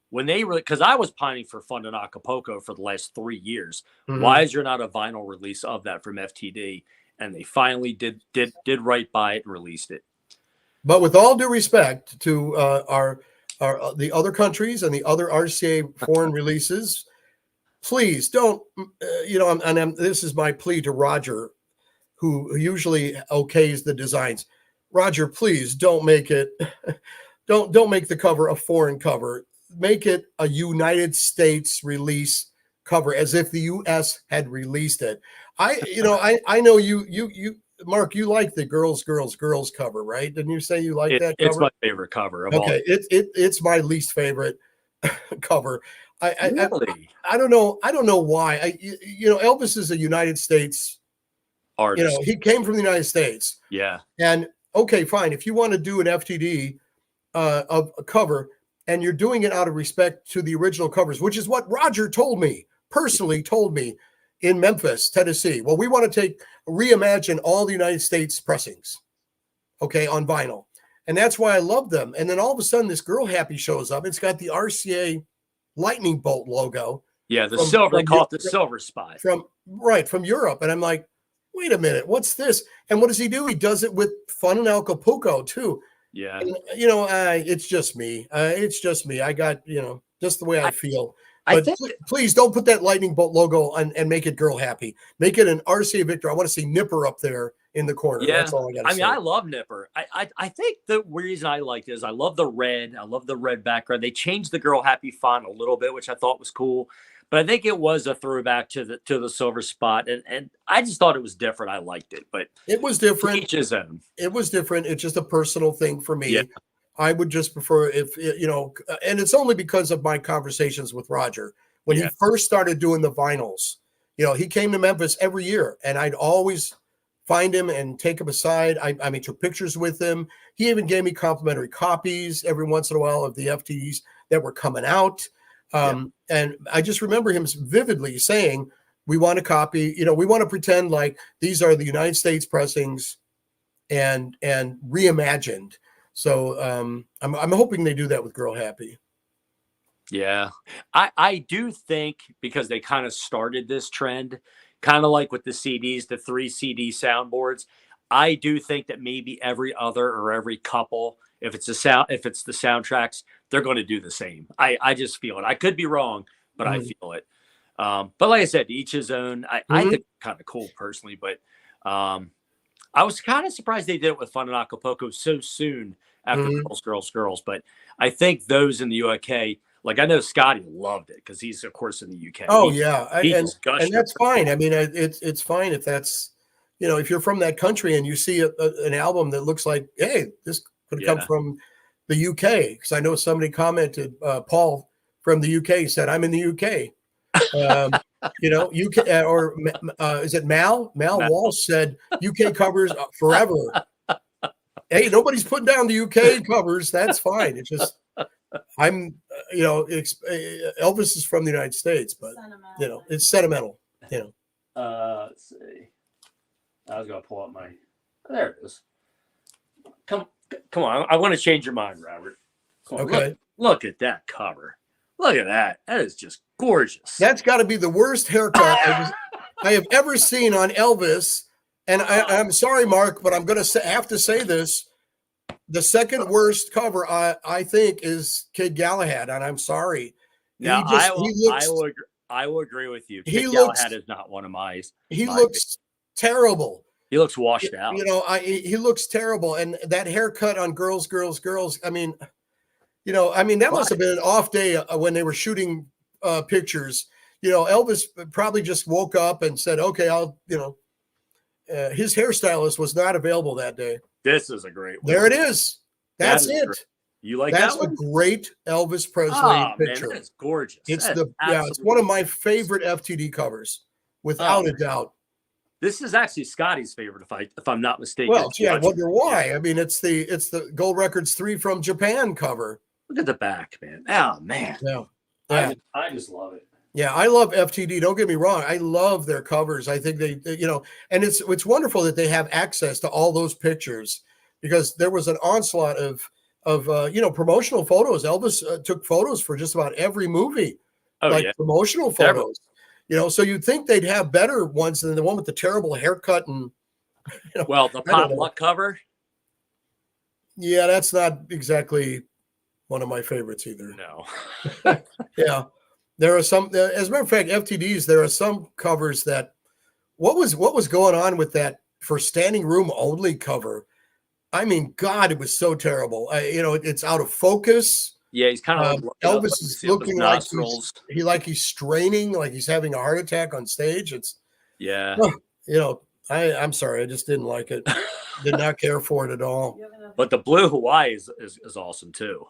when they really, because I was pining for Fun in Acapulco for the last 3 years.
Mhm.
Why is there not a vinyl release of that from FTD? And they finally did right by it and released it.
But with all due respect to our the other countries and the other RCA foreign releases, please don't. This is my plea to Roger, who usually okays the designs. Roger, please don't make it. Don't make the cover a foreign cover. Make it a United States release cover, as if the U.S. had released it. I know you Mark, you like the girls cover, right? Didn't you say you like that
It's
cover?
my favorite cover of all.
Okay, it's my least favorite cover.
Really?
I don't know why. Elvis is a United States.
Artist.
He came from the United States.
Yeah.
And okay, fine. If you want to do an FTD of a cover, and you're doing it out of respect to the original covers, which is what Roger personally told me in Memphis, Tennessee. Well, we want to reimagine all the United States pressings, okay, on vinyl. And that's why I love them. And then all of a sudden, this Girl Happy shows up. It's got the RCA lightning bolt logo.
Yeah, they call it the silver spot.
From Europe. And I'm like, wait a minute, what's this? And what does he do? He does it with Fun in Acapulco too.
Yeah.
And, it's just me. I got, just the way I feel.
I
But
think
please don't put that lightning bolt logo and make it Girl Happy. Make it an RCA Victor. I want to see Nipper up there in the corner.
Yeah.
That's all I got to say.
I mean, I love Nipper. I think the reason I liked it is I love the red. I love the red background. They changed the Girl Happy font a little bit, which I thought was cool. But I think it was a throwback to the silver spot, and I just thought it was different. I liked it, but
it was different.
Each his own.
It was different. It's just a personal thing for me.
Yeah.
I would just prefer and it's only because of my conversations with Roger when he first started doing the vinyls. He came to Memphis every year, and I'd always find him and take him aside. I took pictures with him. He even gave me complimentary copies every once in a while of the FTDs that were coming out. And I just remember him vividly saying, we want to copy, we want to pretend like these are the United States pressings and reimagined. So I'm hoping they do that with Girl Happy.
Yeah. I do think, because they kind of started this trend, kind of like with the CDs, the 3 CD soundboards, I do think that maybe every other or every couple, if it's the soundtracks, they're going to do the same. I just feel it. I could be wrong, but I feel it. But like I said, each his own. I think it's kind of cool personally, but I was kind of surprised they did it with Fun in Acapulco so soon after Girls. But I think those in the UK, like I know Scotty loved it because he's of course in the UK.
Oh and that's fine. I mean, it's fine if that's, if you're from that country and you see an album that looks like, hey, this could have come from the UK. Because I know somebody commented, Paul from the UK said, I'm in the UK. UK or is it Mal Walsh said UK covers forever. Hey, nobody's putting down the UK covers. That's fine. It's just Elvis is from the United States, but it's sentimental.
Let's see. I was gonna pull up my. There it is. Come on. I want to change your mind, Robert.
Okay.
Look at that cover. Look at that. That is just gorgeous.
That's got to be the worst haircut I have ever seen on Elvis. And I'm sorry, Mark, but I'm going to have to say this. The second worst cover, I think, is Kid Galahad. And I'm sorry.
Now, I will agree with you. Kid Galahad is not one of my.
He looks terrible.
He looks washed out.
He looks terrible. And that haircut on Girls. I mean, that must have been an off day when they were shooting pictures. Elvis probably just woke up and said, okay, I'll, his hairstylist was not available that day.
This is a great one.
There it is. That's
That is
it.
great. You like
That's
that
a
one?
great Elvis Presley
Oh, man,
picture.
that is gorgeous.
It's
That is
it's one of my favorite FTD covers, without a doubt.
This is actually Scotty's favorite, if I'm not mistaken.
Well, gee, I wonder why. I mean, it's the Gold Records 3 from Japan cover.
Look at the back, man. Oh, man.
Yeah.
I just love it.
Yeah, I love FTD. Don't get me wrong. I love their covers. I think they and it's wonderful that they have access to all those pictures, because there was an onslaught of promotional photos. Elvis took photos for just about every movie, promotional photos. So you'd think they'd have better ones than the one with the terrible haircut and.
Well, the potluck cover.
Yeah, that's not exactly one of my favorites either.
No.
Yeah. There are some, as a matter of fact, FTDs, there are some covers that, what was going on with that for standing room only cover? I mean, God, it was so terrible. It's out of focus.
Yeah, he's kind of
Elvis is looking like he's straining, like he's having a heart attack on stage. I'm sorry, I just didn't like it. Did not care for it at all.
But the blue Hawaii is awesome too.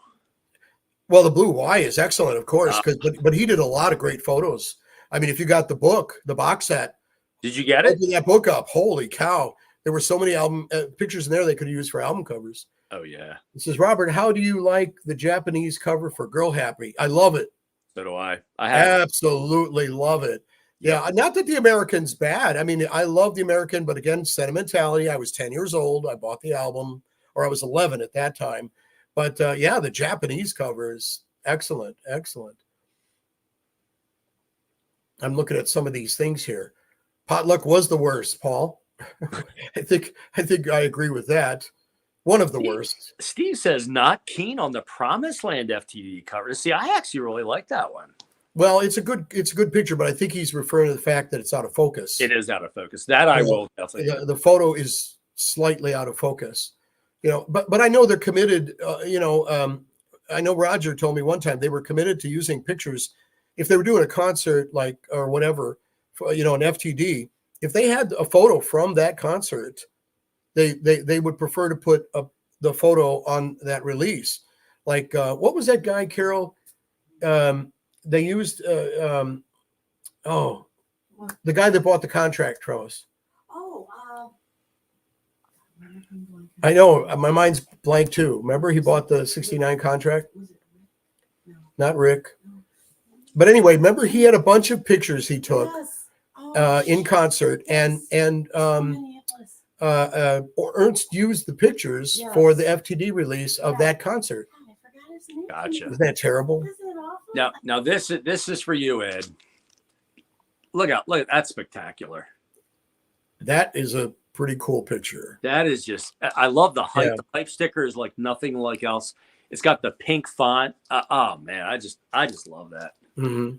Well, the blue Y is excellent, of course, but he did a lot of great photos. I mean, if you got the book, the box set,
did you get it?
Open that book up. Holy cow! There were so many album pictures in there they could have used for album covers.
Oh yeah.
It says, Robert, how do you like the Japanese cover for Girl Happy? I love it.
So do I.
Absolutely love it. Yeah, not that the American's bad. I mean, I love the American, but again, sentimentality. I was 10 years old. I bought the album, or I was 11 at that time. But the Japanese cover is excellent, excellent. I'm looking at some of these things here. Potluck was the worst, Paul. I think I agree with that. One of the worst.
Steve says not keen on the Promised Land FTD cover. See, I actually really like that one.
Well, it's a good picture, but I think he's referring to the fact that it's out of focus.
It is out of focus. That I will definitely.
The photo is slightly out of focus. But I know they're committed. I know Roger told me one time they were committed to using pictures. If they were doing a concert or whatever, an FTD, if they had a photo from that concert, they would prefer to put the photo on that release. Like what was that guy, Carol? They used the guy that bought the contract from us. I know my mind's blank too. Remember, he bought the '69 contract. Not Rick, but anyway, remember he had a bunch of pictures he took in concert, and Ernst used the pictures for the FTD release of that concert.
Gotcha.
Isn't that terrible?
Now this is for you, Ed. Look out! Look, that's spectacular. That
is a pretty cool picture.
That is just, I love the hype. Yeah. The hype sticker is like nothing like else. It's got the pink font. Oh man, I just love that.
Mm-hmm.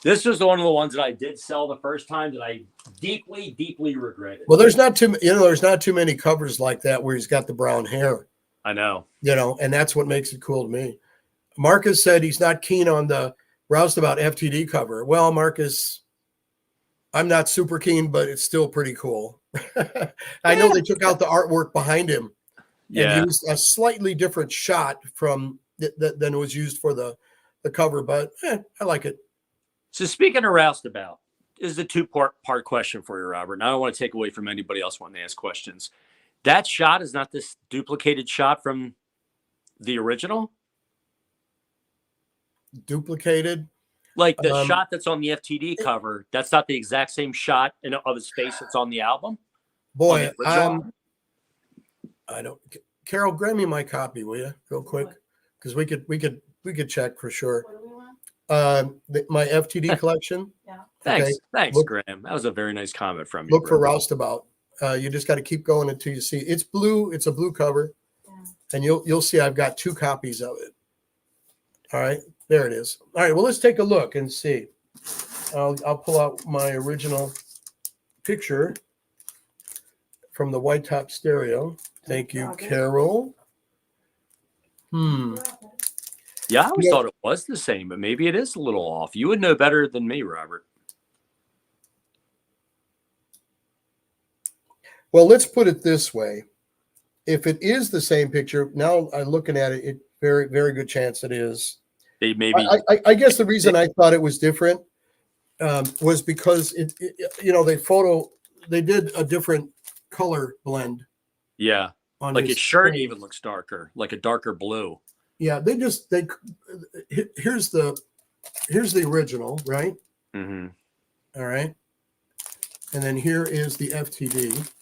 This was one of the ones that I did sell the first time that I deeply, deeply regretted.
Well, there's not too many covers like that where he's got the brown hair.
I know.
And that's what makes it cool to me. Marcus said he's not keen on the Roustabout FTD cover. Well, Marcus, I'm not super keen, but it's still pretty cool. I know they took out the artwork behind him and used a slightly different shot from than was used for the cover, but I like it.
So speaking of Roustabout, this is a two-part question for you, Robert. And I don't want to take away from anybody else wanting to ask questions. That shot is not this duplicated shot from the original?
Duplicated?
Like the shot that's on the FTD cover, that's not the exact same shot of his face that's on the album?
Boy, I don't. Carol, grab me my copy, will you, real quick? Because we could check for sure. My FTD collection.
Yeah. Thanks, Graham. That was a very nice comment from you.
Look for Roustabout. You just got to keep going until you see it's blue. It's a blue cover, and you'll see I've got 2 copies of it. All right, there it is. All right, well, let's take a look and see. I'll pull out my original picture from the White Top Stereo. Thank you, Carol.
Yeah, I always thought it was the same, but maybe it is a little off. You would know better than me, Robert.
Well, let's put it this way. if it is the same picture, now I'm looking at it, it very, very good chance it is.
They maybe
I guess the reason I thought it was different was because they did a different color blend
yeah.
on
Like
his
his shirt
clothes.
even looks darker, like a darker blue.
Yeah, here's the original, right?
Mm-hmm.
All right. And then here is the FTD.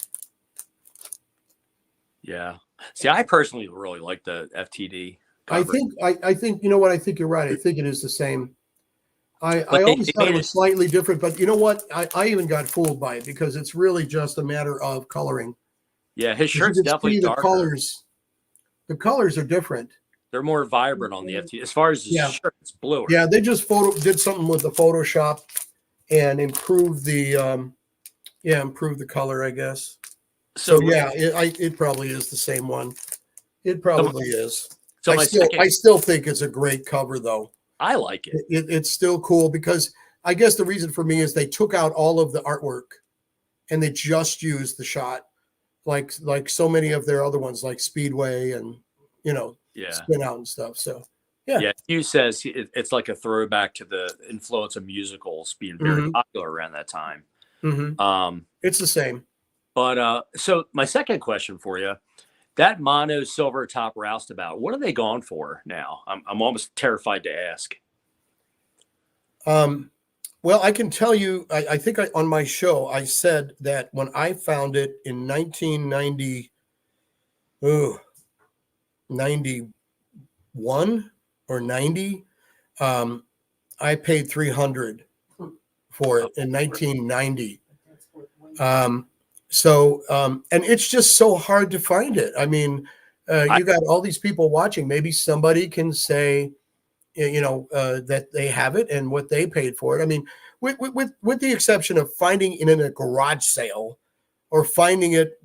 Yeah. See, I personally really like the FTD cover.
I think you know what? I think you're right. I think it is the same. I
But
always
they
thought it
made
was slightly different, but you know what? I even got fooled by it because it's really just a matter of coloring.
Yeah, his
'Cause you
shirt's
can
definitely
see
darker.
the colors are different.
They're more vibrant on the FTD. As far as his
Yeah.
shirt, it's bluer.
Yeah, they just did something with the Photoshop and improved the color, I guess. So yeah, it probably is the same one. It probably is.
So
I still think it's a great cover though.
I like it.
It's still cool because I guess the reason for me is they took out all of the artwork and they just used the shot, like so many of their other ones, like Speedway and
Yeah.
Spin Out and stuff. So
Yeah. Hugh says it's like a throwback to the influence of musicals being very popular around that time.
It's the same.
But so my second question for you, that mono silver top roustabout, what are they going for now? I'm almost terrified to ask.
Well, I can tell you, I think on my show, I said that when I found it in 1990, 91 or 90, I paid $300 for it in 1990. And it's just so hard to find it. I mean, you got all these people watching. Maybe somebody can say, that they have it and what they paid for it. I mean, with the exception of finding it in a garage sale or finding it,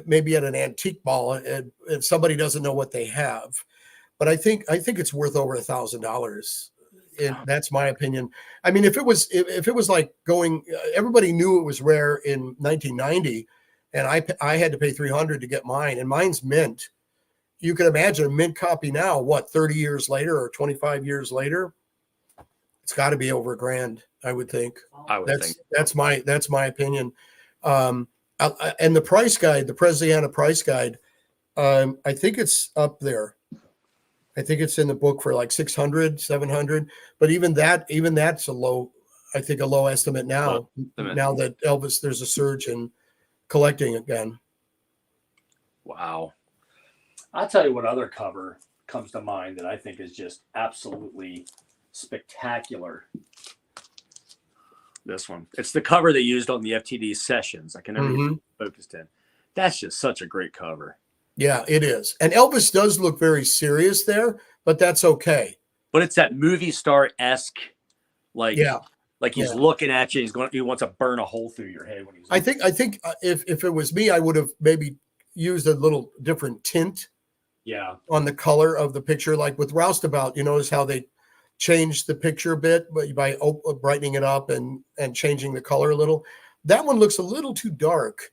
maybe at an antique mall and somebody doesn't know what they have. But I think it's worth over $1,000. And that's my opinion. I mean, if it was like everybody knew it was rare in 1990, and I had to pay $300 to get mine, and mine's mint. You can imagine a mint copy now. What, 30 years later or 25 years later? It's got to be over $1,000, I would think. That's my opinion. And the price guide, the Preziana price guide, I think it's up there. I think it's in the book for like 600, 700, but even that's a low estimate now. Now that Elvis, there's a surge in collecting again.
Wow. I'll tell you what other cover comes to mind that I think is just absolutely spectacular. This one. It's the cover they used on the FTD sessions. I can never get focused in. That's just such a great cover.
Yeah, it is. And Elvis does look very serious there, but that's okay.
But it's that movie star-esque, like he's looking at you. He wants to burn a hole through your head when he's.
I think if it was me, I would have maybe used a little different tint.
Yeah.
On the color of the picture, like with Roustabout, you notice how they changed the picture a bit, but by brightening it up and changing the color a little. That one looks a little too dark.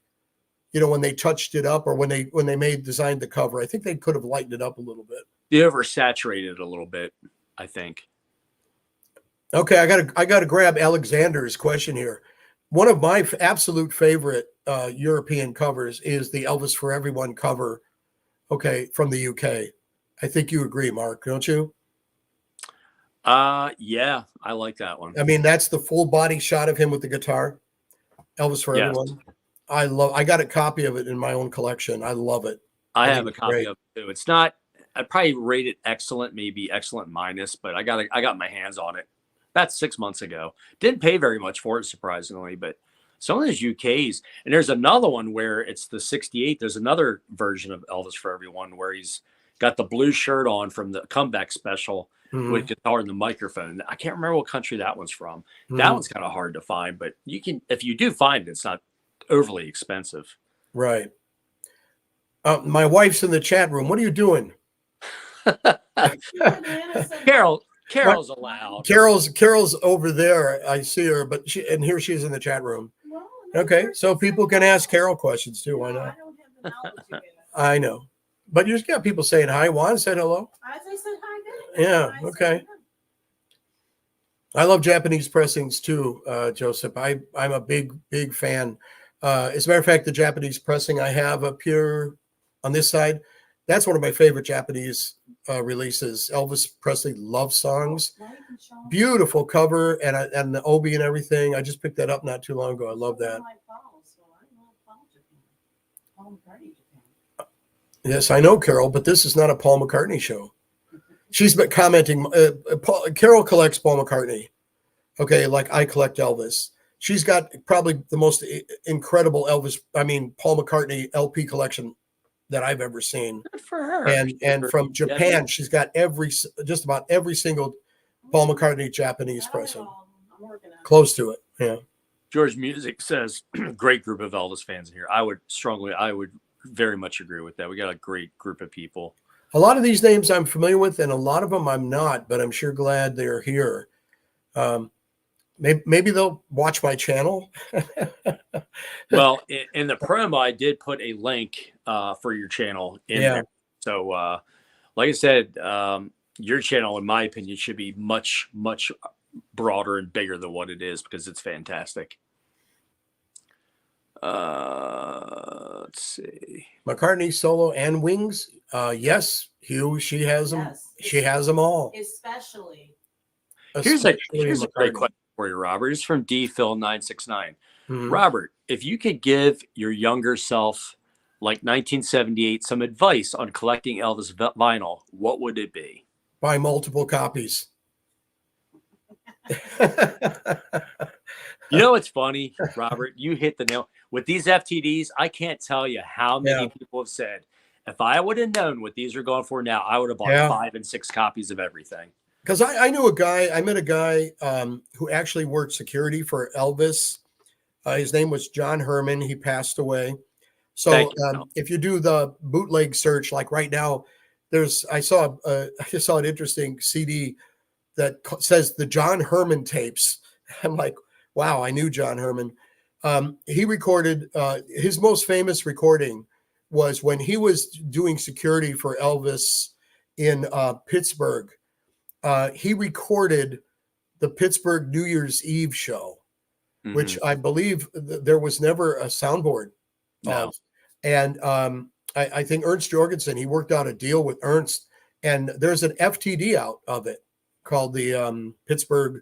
When they touched it up or when they designed the cover, I think they could have lightened it up a little bit.
They oversaturated it a little bit, I think.
Okay, I gotta grab Alexander's question here. One of my absolute favorite European covers is the Elvis for Everyone cover. Okay, from the UK. I think you agree, Mark, don't you?
Yeah, I like that one.
I mean, that's the full body shot of him with the guitar. Elvis for Everyone. I got a copy of it in my own collection. I love it.
I have a copy of it too. It's not, I'd probably rate it excellent, maybe excellent minus, but I got my hands on it about 6 months ago. Didn't pay very much for it, surprisingly, but some of those UKs, and there's another one where it's the 68. There's another version of Elvis for Everyone where he's got the blue shirt on from the comeback special with guitar and the microphone. I can't remember what country that one's from. That one's kind of hard to find, but you can, if you do find it, it's not overly expensive.
Right. My wife's in the chat room. What are you doing?
Carol's allowed.
Carol's over there. I see her, but here she is in the chat room. Okay, so people can ask Carol questions too. Why not? I know. But you just got people saying hi. Juan said hello.
As I said hi, baby.
Yeah,
I said
okay.
hi.
I love Japanese pressings too, Joseph. I'm a big fan. As a matter of fact, the Japanese pressing I have up here on this side, that's one of my favorite Japanese releases. Elvis Presley love songs.
Now you can show 'em.
Beautiful cover and the obi and everything. I just picked that up not too long ago. I love that.
My Paul, so I love Paul Japan. Paul McCartney Japan.
Yes, I know, Carol, but this is not a Paul McCartney show. She's been commenting. Carol collects Paul McCartney. Okay, like I collect Elvis. She's got probably the most incredible Paul McCartney LP collection that I've ever seen.
Good for her.
And from Japan, she's got just about every single Paul McCartney Japanese pressing.
I'm working on it.
Close to it. Yeah.
George Music says, great group of Elvis fans in here. I would very much agree with that. We got a great group of people.
A lot of these names I'm familiar with, and a lot of them I'm not, but I'm sure glad they're here. Maybe they'll watch my channel.
Well, in the promo, I did put a link for your channel in there. So, like I said, your channel, in my opinion, should be much, much broader and bigger than what it is because it's fantastic. Let's see.
McCartney solo and Wings. Yes, Hugh. She has them.
Yes.
She has them all.
Especially.
Here's a
Especially
great
McCartney.
question for you, Robert. It's from DPhil969.
Mhm.
Robert, if you could give your younger self, like 1978, some advice on collecting Elvis vinyl, what would it be?
Buy multiple copies.
You know what's funny, Robert? You hit the nail. With these FTDs, I can't tell you how many people have said, if I would have known what these are going for now, I would have bought 5 and 6 copies of everything.
Because I met a guy who actually worked security for Elvis. His name was John Herman. He passed away. So if you do the bootleg search, like right now, I saw an interesting CD that says the John Herman tapes. I'm like, wow, I knew John Herman. He recorded his most famous recording was when he was doing security for Elvis in Pittsburgh. He recorded the Pittsburgh New Year's Eve show, which I believe there was never a soundboard of. And I think Ernst Jorgensen, he worked out a deal with Ernst, and there's an FTD out of it called the Pittsburgh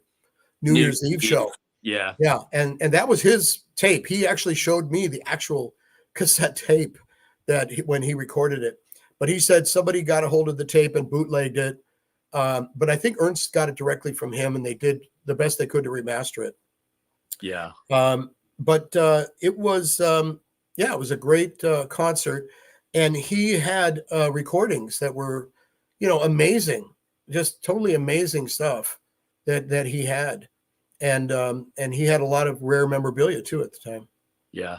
New Year's Eve show.
Yeah.
Yeah. And that was his tape. He actually showed me the actual cassette tape when he recorded it. But he said somebody got a hold of the tape and bootlegged it. But I think Ernst got it directly from him, and they did the best they could to remaster it.
Yeah.
But it was, it was a great concert. And he had recordings that were, amazing, just totally amazing stuff that he had. And he had a lot of rare memorabilia too at the time.
Yeah.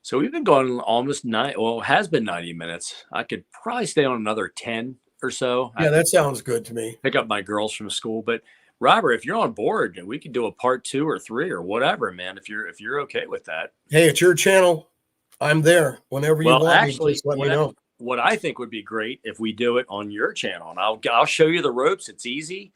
So we've been going almost has been 90 minutes. I could probably stay on another 10 or so.
Yeah, that sounds good to me.
Pick up my girls from school. But Robert, if you're on board, we could do a part 2 or 3 or whatever, man, if you're okay with that.
Hey, it's your channel. I'm there whenever you want.
Actually,
just let me know.
What I think would be great if we do it on your channel, and I'll show you the ropes. It's easy.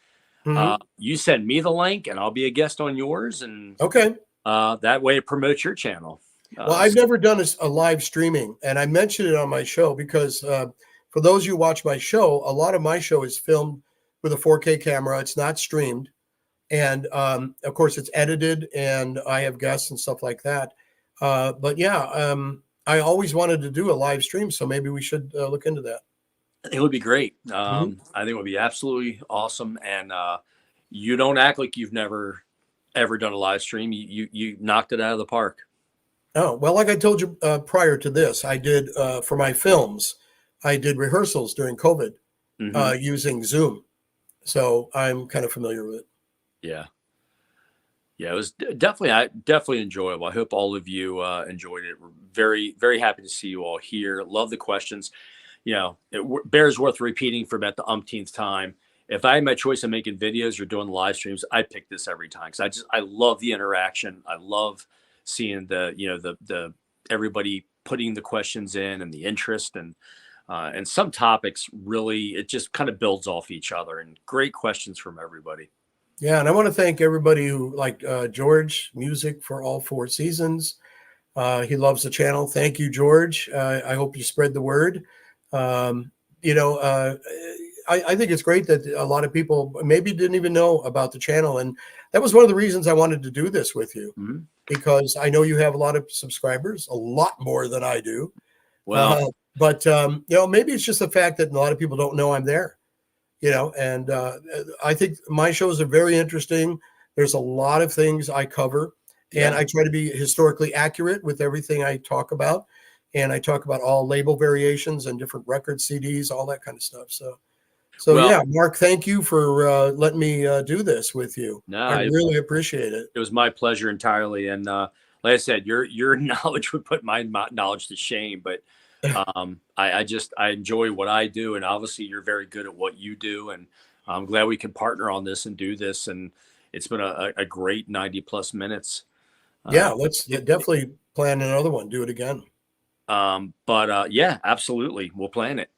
You send me the link, and I'll be a guest on yours, and
okay.
That way it promotes your channel.
Well, I've never done a live streaming, and I mentioned it on my show because for those who watch my show, a lot of my show is filmed with a 4K camera. It's not streamed, and of course, it's edited, and I have guests and stuff like that. But yeah, I always wanted to do a live stream, so maybe we should look into that.
It would be great. I think it would be absolutely awesome. And you don't act like you've never ever done a live stream. You knocked it out of the park.
Oh, well, like I told you prior to this, I did for my films, I did rehearsals during COVID using Zoom. So I'm kind of familiar with it.
Yeah. Yeah, it was definitely enjoyable. I hope all of you enjoyed it. We're very, very happy to see you all here. Love the questions. It bears worth repeating for about the umpteenth time. If I had my choice of making videos or doing live streams, I'd pick this every time because I love the interaction. I love seeing the everybody putting the questions in and the interest, and some topics really, it just kind of builds off each other, and great questions from everybody.
Yeah, and I want to thank everybody who liked George music for all 4 seasons. He loves the channel. Thank you, George. I hope you spread the word. You know, I think it's great that a lot of people maybe didn't even know about the channel. And that was one of the reasons I wanted to do this with you, because I know you have a lot of subscribers, a lot more than I do.
Well,
but you know, maybe it's just the fact that a lot of people don't know I'm there, you know, and I think my shows are very interesting. There's a lot of things I cover, and I try to be historically accurate with everything I talk about. And I talk about all label variations and different record CDs, all that kind of stuff. So
well,
yeah, Mark, thank you for letting me do this with you.
No,
I really appreciate it.
It was my pleasure entirely. And like I said, your knowledge would put my knowledge to shame. But I enjoy what I do, and obviously you're very good at what you do. And I'm glad we can partner on this and do this. And it's been a great 90+ minutes.
Yeah, let's definitely plan another one. Do it again.
But yeah, absolutely, we'll plan it.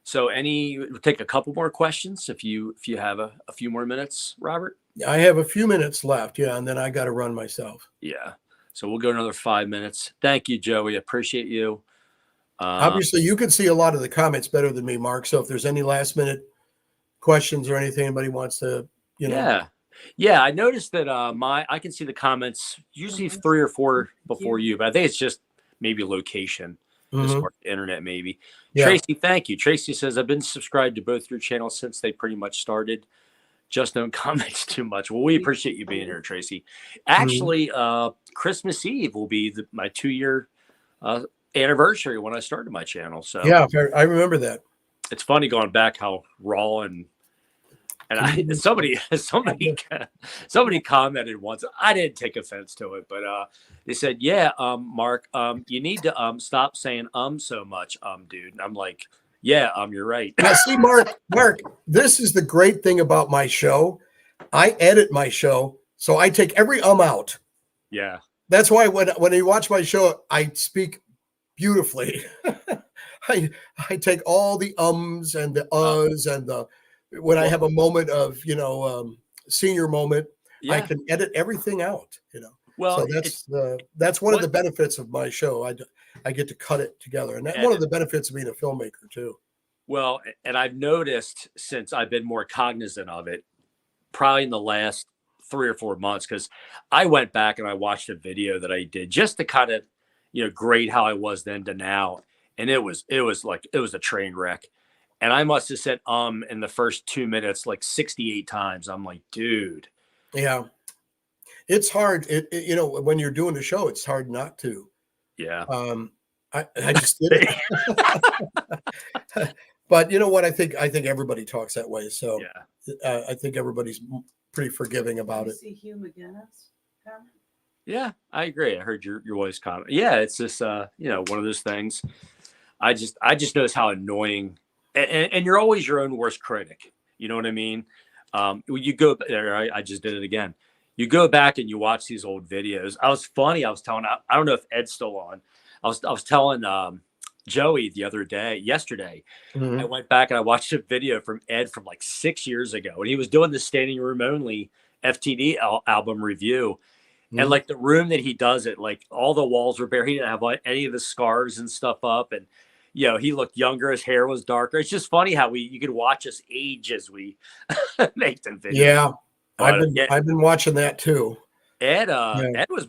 So we'll take a couple more questions if you have a few more minutes, Robert.
I have a few minutes left, yeah, and then I got to run myself.
Yeah, so we'll go another 5 minutes. Thank you, Joey. Appreciate you.
Obviously, you can see a lot of the comments better than me, Mark. So if there's any last minute questions or anything anybody wants to, you know.
Yeah, I noticed that I can see the comments usually 3 or 4 before you, but I think it's just maybe location, as far as internet maybe. Yeah. Tracy, thank you. Tracy says, I've been subscribed to both your channels since they pretty much started. Just don't comment too much. Well, we appreciate you being here, Tracy. Actually, Christmas Eve will be my 2-year anniversary when I started my channel. So
yeah, I remember that.
It's funny going back how raw and somebody commented once. I didn't take offense to it, but they said, "Yeah, Mark, you need to stop saying so much, dude." And I'm like, "Yeah, you're right."
Now, see, Mark, this is the great thing about my show. I edit my show, so I take every out. Yeah, that's why when you watch my show, I speak beautifully. I take all the ums and the uhs and the. When I have a moment of, you know, senior moment, I can edit everything out, you know. Well, so that's one of the benefits of my show. I get to cut it together. And that's one of the benefits of being a filmmaker, too.
Well, and I've noticed since I've been more cognizant of it, probably in the last 3 or 4 months, because I went back and I watched a video that I did just to kind of, you know, grade how I was then to now. And it was a train wreck. And I must have said in the first 2 minutes like 68 times. I'm like, dude.
Yeah. It's hard. You know, when you're doing the show, it's hard not to.
Yeah.
I just did it. But you know what? I think everybody talks that way. So yeah. I think everybody's pretty forgiving about it.
See Hugh McGinnis comment?
Yeah, I agree. I heard your voice comment. Yeah, it's just you know, one of those things. I just notice how annoying. And you're always your own worst critic. You know what I mean? You go there. I just did it again. You go back and you watch these old videos. I was telling, I don't know if Ed's still on. I was telling Joey yesterday. I went back and I watched a video from Ed from like 6 years ago. And he was doing the standing room only FTD album review. And like the room that he does it, like all the walls were bare. He didn't have like any of the scarves and stuff up. And you know, he looked younger. His hair was darker. It's just funny how you could watch us age as we make the video.
Yeah, I've been watching that too.
Ed was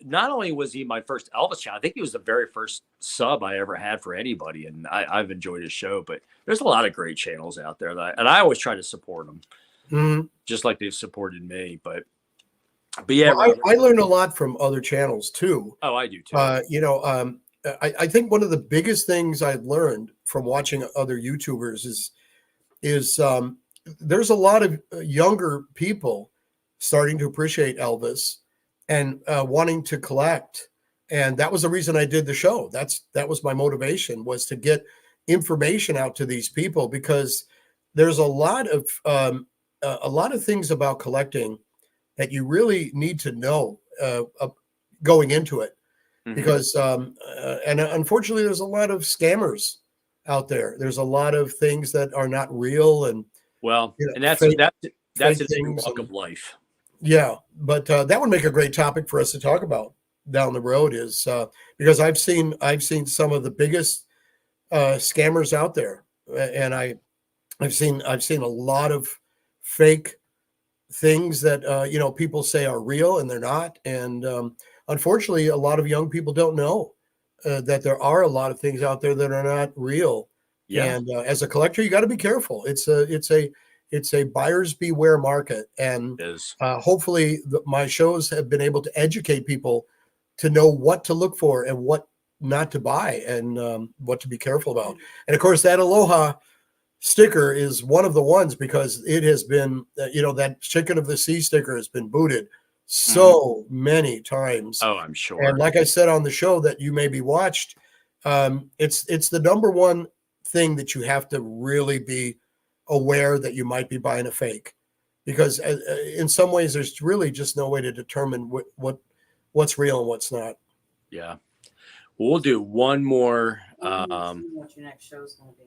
not only was he my first Elvis channel, I think he was the very first sub I ever had for anybody, and I've enjoyed his show. But there's a lot of great channels out there and I always try to support them, just like they've supported me. But yeah,
well, I learned a lot from other channels too.
Oh, I do too.
You know. I think one of the biggest things I've learned from watching other YouTubers is there's a lot of younger people starting to appreciate Elvis and wanting to collect. And that was the reason I did the show. That was my motivation, was to get information out to these people, because there's a lot of things about collecting that you really need to know going into it. because and unfortunately there's a lot of scammers out there. There's a lot of things that are not real, and
Well,
you know,
and that's
fake,
that's
fake
in every
things.
walk
And,
of life.
yeah, but that would make a great topic for us to talk about down the road. Is because I've seen some of the biggest scammers out there, and I've seen a lot of fake things that people say are real and they're not, and unfortunately a lot of young people don't know that there are a lot of things out there that are not real.
Yeah,
And as a collector you got to be careful. It's a buyer's beware market, and
it is.
hopefully my shows have been able to educate people to know what to look for and what not to buy, and what to be careful about. And of course that Aloha sticker is one of the ones, because it has been, that chicken of the sea sticker has been booted so many times.
Oh, I'm sure.
And like I said on the show that you maybe watched, it's the number one thing that you have to really be aware that you might be buying a fake, because in some ways there's really just no way to determine what's real and what's not.
Yeah. We'll do one more.
What your next show's going to be.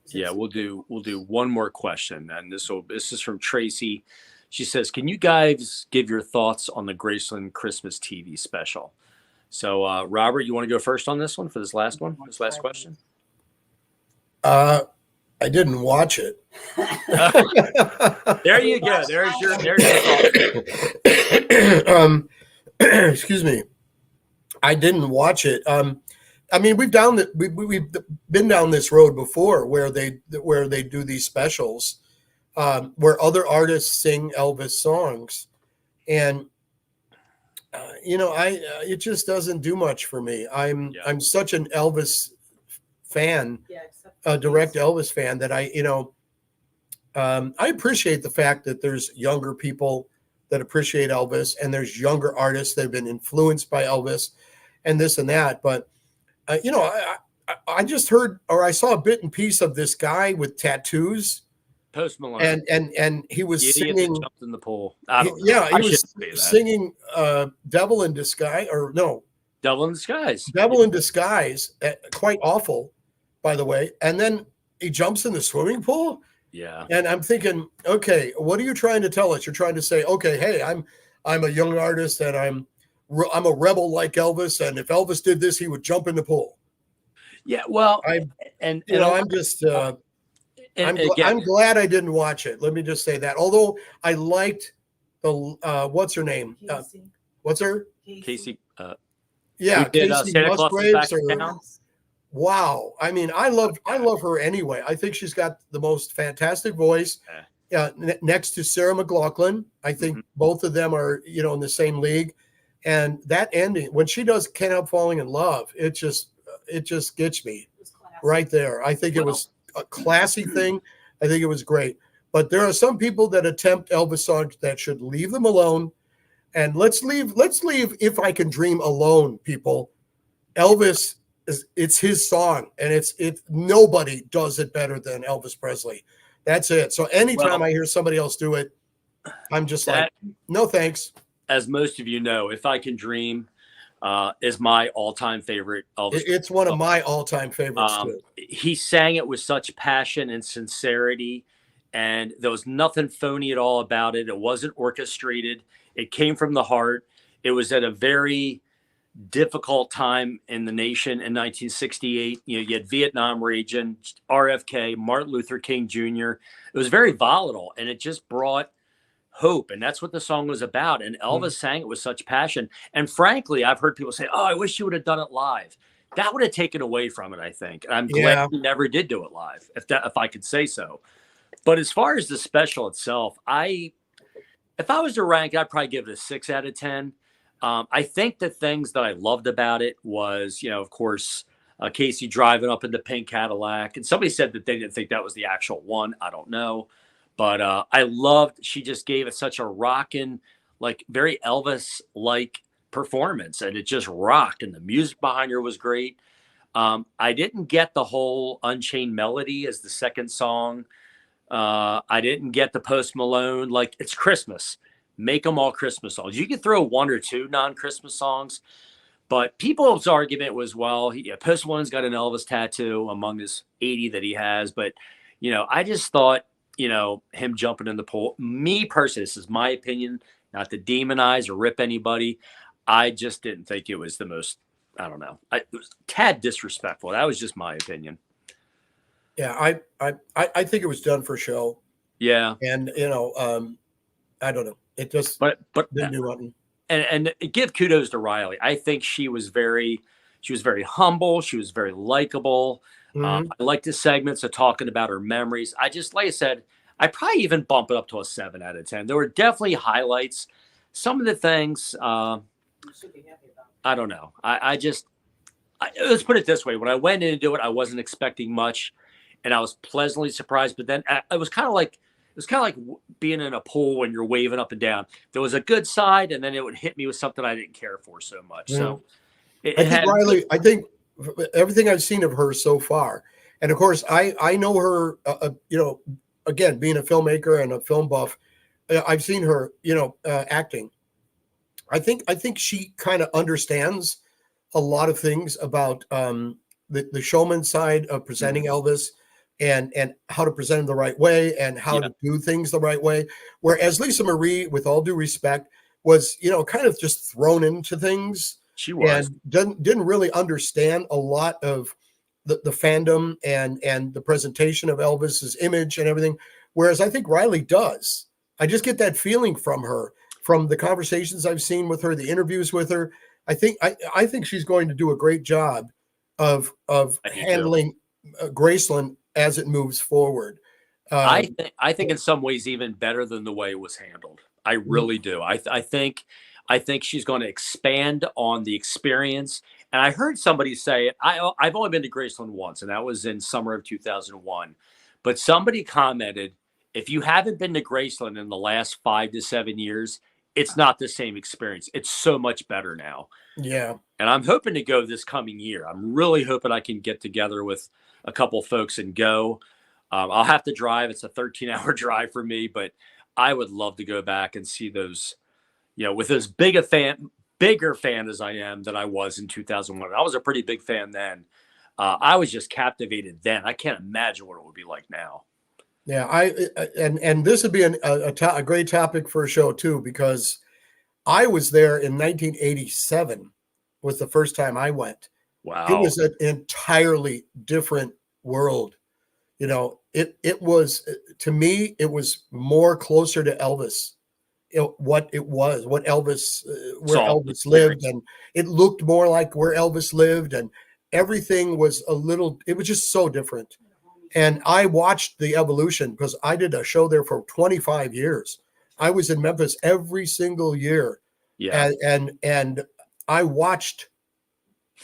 Yeah, we'll do one more question, and this is from Tracy. She says, "Can you guys give your thoughts on the Graceland Christmas TV special?" So, Robert, you want to go first on this one for this last one? This last question.
I didn't watch it.
There you go. There's your thought.
Excuse me. I didn't watch it. I mean, we've been down this road before where they do these specials, where other artists sing Elvis songs, and it just doesn't do much for me. I'm such an Elvis fan, a direct Elvis fan, that I appreciate the fact that there's younger people that appreciate Elvis, and there's younger artists that have been influenced by Elvis, and this and that, but. I just heard, or I saw a bit and piece of this guy with tattoos,
Post Malone,
and he was singing.
Jumped in the pool.
He was singing "Devil in Disguise," or no,
"Devil in Disguise."
"Devil in Disguise," quite awful, by the way. And then he jumps in the swimming pool.
Yeah,
and I'm thinking, okay, what are you trying to tell us? You're trying to say, okay, hey, I'm a young artist, and I'm a rebel like Elvis, and if Elvis did this, he would jump in the pool.
Yeah, well, I'm
glad I didn't watch it. Let me just say that. Although I liked the what's her name? What's her?
Casey.
Yeah, Casey Musgraves.
Or,
wow. I mean, I love her anyway. I think she's got the most fantastic voice. Next to Sarah McLachlan, I think both of them are in the same league. And that ending, when she does "Can't Help Falling in Love," it just gets me right there. I think it was a classy thing. I think it was great. But there are some people that attempt Elvis songs that should leave them alone. And let's leave "If I Can Dream" alone, people. Elvis it's his song, and it's nobody does it better than Elvis Presley. That's it. So anytime I hear somebody else do it, I'm just like, no thanks.
As most of you know, "If I Can Dream" is my all-time favorite Elvis.
It's one of my all-time favorites too.
He sang it with such passion and sincerity, and there was nothing phony at all about it. It wasn't orchestrated. It came from the heart. It was at a very difficult time in the nation in 1968. You had Vietnam raging, RFK, Martin Luther King Jr. It was very volatile, and it just brought hope, and that's what the song was about. And Elvis sang it with such passion. And frankly, I've heard people say, "Oh, I wish you would have done it live." That would have taken away from it, I think. I'm glad he never did do it live, if I could say so. But as far as the special itself, if I was to rank, I'd probably give it a 6 out of 10. I think the things that I loved about it was, of course, Casey driving up in the pink Cadillac. And somebody said that they didn't think that was the actual one. I don't know. But I loved, she just gave it such a rockin', like very Elvis-like performance. And it just rocked. And the music behind her was great. I didn't get the whole Unchained Melody as the second song. I didn't get the Post Malone. Like, it's Christmas. Make them all Christmas songs. You can throw one or two non-Christmas songs, But people's argument was, well, Post Malone's got an Elvis tattoo among his 80 that he has. But, I just thought, him jumping in the pool, me personally, this is my opinion, not to demonize or rip anybody. I just didn't think it was the most, I don't know. It was tad disrespectful. That was just my opinion.
Yeah, I think it was done for show.
Yeah.
And, I don't know. It just
But
didn't do nothing.
and give kudos to Riley. I think she was very humble. She was very likable.
Mhm.
I liked the segments of talking about her memories. I just, like I said, I probably even bump it up to a 7 out of 10. There were definitely highlights. Some of the things,
You should be happy about it.
I don't know. Let's put it this way. When I went in to do it, I wasn't expecting much, and I was pleasantly surprised. But then it was kind of like being in a pool when you're waving up and down. There was a good side, and then it would hit me with something I didn't care for so much.
Mhm.
So
I think everything I've seen of her so far, and of course, I know her, again, being a filmmaker and a film buff, I've seen her, acting. I think she kind of understands a lot of things about the showman side of presenting Elvis and how to present him the right way and how to do things the right way. Whereas Lisa Marie, with all due respect, was, kind of just thrown into things.
She was.
And didn't really understand a lot of the fandom and the presentation of Elvis's image and everything. Whereas I think Riley does. I just get that feeling from her, from the conversations I've seen with her, the interviews with her. I think she's going to do a great job of handling Graceland as it moves forward.
I think in some ways even better than the way it was handled. I really do. I think she's going to expand on the experience. And I heard somebody say it. I've only been to Graceland once, and that was in summer of 2001. But somebody commented, if you haven't been to Graceland in the last 5 to 7 years, it's not the same experience. It's so much better now.
Yeah.
And I'm hoping to go this coming year. I'm really hoping I can get together with a couple folks and go. I'll have to drive. It's a 13-hour drive for me, but I would love to go back and see those, with as bigger fan as I am than I was in 2001. I was a pretty big fan then. I was just captivated then. I can't imagine what it would be like now.
Yeah, and this would be a great topic for a show too, because I was there in 1987 was the first time I went.
Wow.
It was an entirely different world. It was, to me, it was more closer to Elvis. What Elvis, where Elvis lived, and it looked more like where Elvis lived, and everything was it was just so different. And I watched the evolution because I did a show there for 25 years. I was in Memphis every single year.
Yeah.
And I watched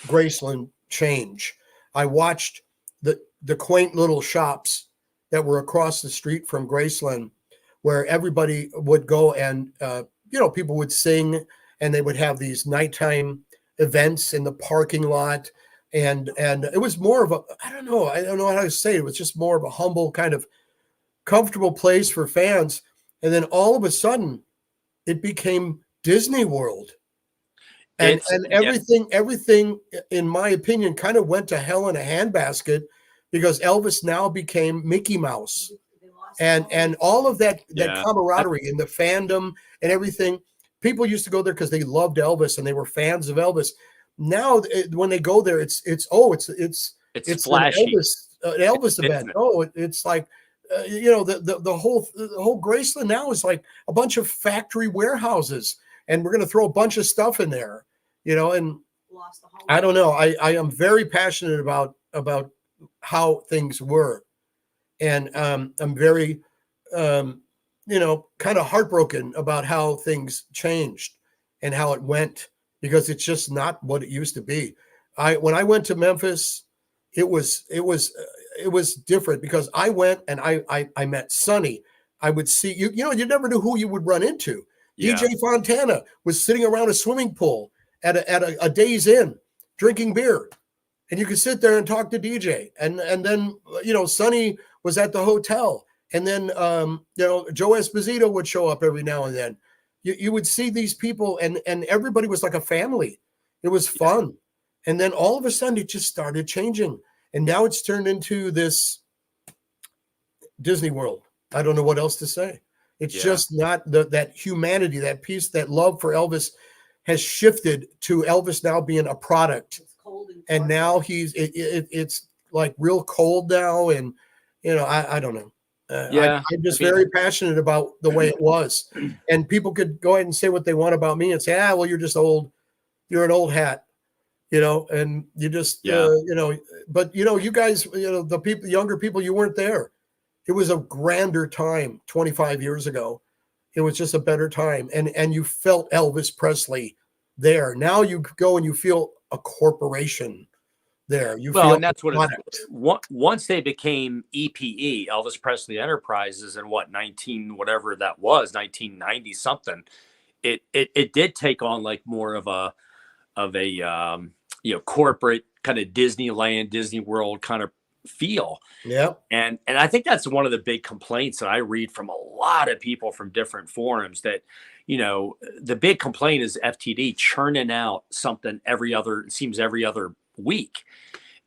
Graceland change. I watched the quaint little shops that were across the street from Graceland, where everybody would go and, people would sing, and they would have these nighttime events in the parking lot. And it was more of I don't know how to say it. It was just more of a humble, kind of comfortable place for fans. And then all of a sudden it became Disney World. And everything, in my opinion, kind of went to hell in a handbasket, because Elvis now became Mickey Mouse. And all of that camaraderie and the fandom and everything. People used to go there because they loved Elvis and they were fans of Elvis. Now, when they go there, it's
flashy.
An Elvis event. It's like, the whole Graceland now is like a bunch of factory warehouses, and we're going to throw a bunch of stuff in there, and I don't know. I am very passionate about how things were, and I'm very, kind of heartbroken about how things changed and how it went, because it's just not what it used to be. When I went to Memphis, it was different, because I went and I met Sonny. I would see you never knew who you would run into.
Yeah.
DJ Fontana was sitting around a swimming pool at a Days Inn drinking beer, and you could sit there and talk to DJ. And then Sonny was at the hotel, and then Joe Esposito would show up every now and then. You would see these people, and everybody was like a family. It was fun. And then all of a sudden it just started changing. And now it's turned into this Disney World. I don't know what else to say. It's just not that humanity, that peace, that love for Elvis has shifted to Elvis now being a product.
It's cold
And now it's like real cold now. And, I don't know. I'm just very passionate about the way it was. And people could go ahead and say what they want about me and say, well, you're just old. You're an old hat, and you just, but, you guys, the people, younger people, you weren't there. It was a grander time 25 years ago. It was just a better time. And you felt Elvis Presley there. Now you go and you feel a corporation there.
And that's what once they became EPE, Elvis Presley Enterprises, in 1990 something, it did take on like more of a corporate kind of Disneyland, Disney World kind of feel.
Yeah.
And I think that's one of the big complaints that I read from a lot of people from different forums, that, the big complaint is FTD churning out something every other week.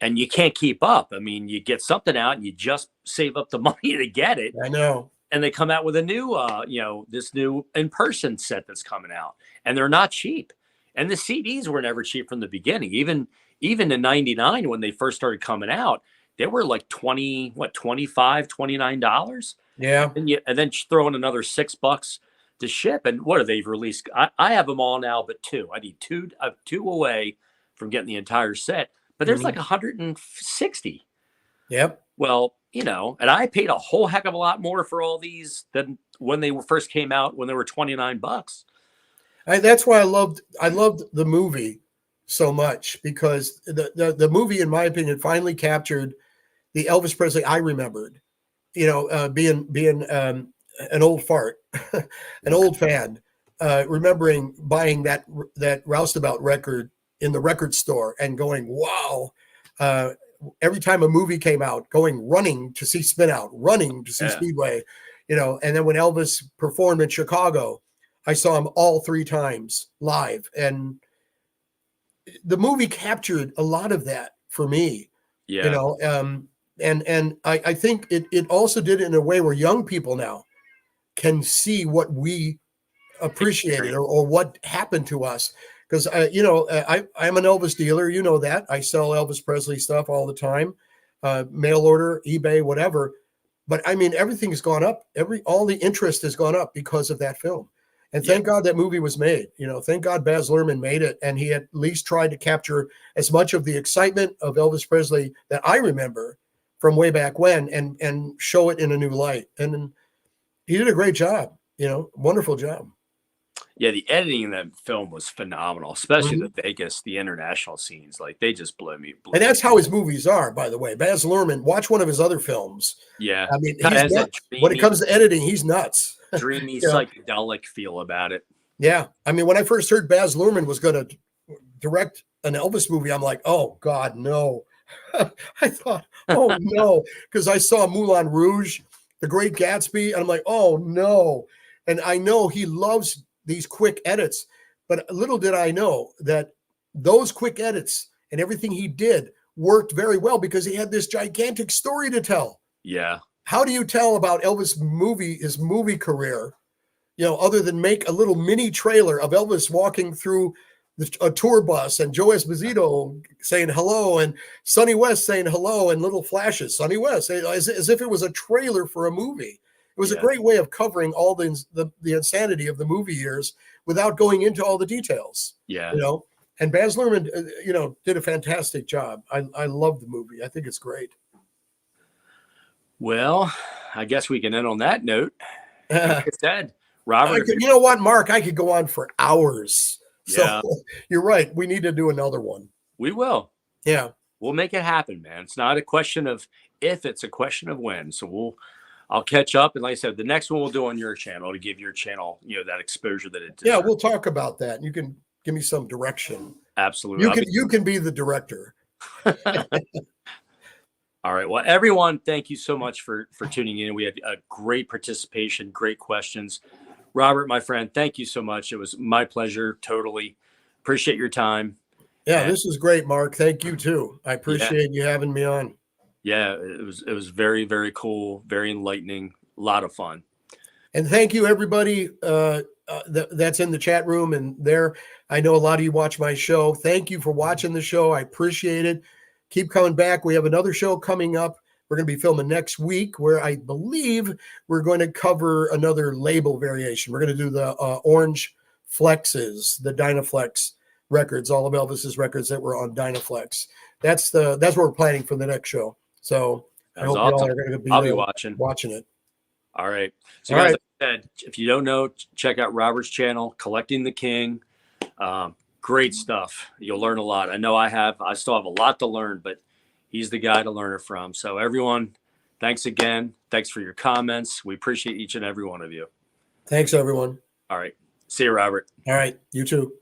And you can't keep up. I mean, you get something out and you just save up the money to get it.
I know. And
they come out with a new, this new in-person set that's coming out, and they're not cheap. And the CDs were never cheap from the beginning. Even in 99, when they first started coming out, they were like $25, $29.
Yeah.
And then throw in another $6 to ship. And what are they released? I have them all now, but two. I need two. I have two away from getting the entire set. But there's like 160.
Yep.
Well, and I paid a whole heck of a lot more for all these than when they first came out, when they were $29.
That's why I loved the movie so much, because the movie, in my opinion, finally captured the Elvis Presley I remembered. Being an old fart, an old fan, remembering buying that Roustabout record in the record store and going, wow. Every time a movie came out, running to see Spin Out, running to see Speedway, and then when Elvis performed in Chicago, I saw him all 3 times live. And the movie captured a lot of that for me, and I think it also did it in a way where young people now can see what we appreciated or what happened to us. Because, I'm an Elvis dealer, that. I sell Elvis Presley stuff all the time, mail order, eBay, whatever. But, I mean, everything's gone up. All the interest has gone up because of that film. And thank God that movie was made. Thank God Baz Luhrmann made it. And he at least tried to capture as much of the excitement of Elvis Presley that I remember from way back when and show it in a new light. And he did a great job, wonderful job.
Yeah, the editing in that film was phenomenal, especially the Vegas, the international scenes. Like, they just blew me.
And that's how his movies are, by the way. Baz Luhrmann, watch one of his other films.
Yeah.
I mean, he's nuts. When it comes to editing, he's nuts.
Dreamy, psychedelic feel about it.
Yeah. I mean, when I first heard Baz Luhrmann was going to direct an Elvis movie, I'm like, oh, God, no. I thought, oh, no. Because I saw Moulin Rouge, The Great Gatsby, and I'm like, oh, no. And I know he loves these quick edits, but little did I know that those quick edits and everything he did worked very well because he had this gigantic story to tell.
Yeah.
How do you tell about his movie career, other than make a little mini trailer of Elvis walking through a tour bus and Joe Esposito saying hello and Sonny West saying hello and little flashes, Sonny West, as if it was a trailer for a movie. It was a great way of covering all the insanity of the movie years without going into all the details.
Yeah.
And Baz Luhrmann, did a fantastic job. I love the movie. I think it's great.
Well, I guess we can end on that note. Like I said, Robert.
You know what, Mark? I could go on for hours.
Yeah.
So you're right. We need to do another one.
We will.
Yeah.
We'll make it happen, man. It's not a question of if, it's a question of when. So I'll catch up. And like I said, the next one we'll do on your channel to give your channel, that exposure that it deserves.
Yeah, we'll talk about that. You can give me some direction.
Absolutely.
You can be the director.
All right. Well, everyone, thank you so much for tuning in. We had a great participation, great questions. Robert, my friend, thank you so much. It was my pleasure. Totally appreciate your time.
Yeah,
And
this is great, Mark. Thank you too. I
yeah,
appreciate you having me on.
yeah, it was very, very cool, very enlightening, a lot of fun.
And thank you, everybody that's in the chat room and there. I know a lot of you watch my show. Thank you for watching the show. I appreciate it. Keep coming back. We have another show coming up. We're going to be filming next week where I believe we're going to cover another label variation. We're going to do the Orange Flexes, the Dynaflex records, all of Elvis's records that were on Dynaflex. That's what we're planning for the next show. So I
That was
hope you all
awesome.
are going to be
I'll be
there
watching.
it.
All right. So,
All
guys,
right.
like I said, if you don't know, check out Robert's channel, Collecting the King. Great stuff. You'll learn a lot. I know I still have a lot to learn, but he's the guy to learn it from. So, everyone, thanks again. Thanks for your comments. We appreciate each and every one of you.
Thanks, everyone.
All right. See you, Robert.
All right. You too.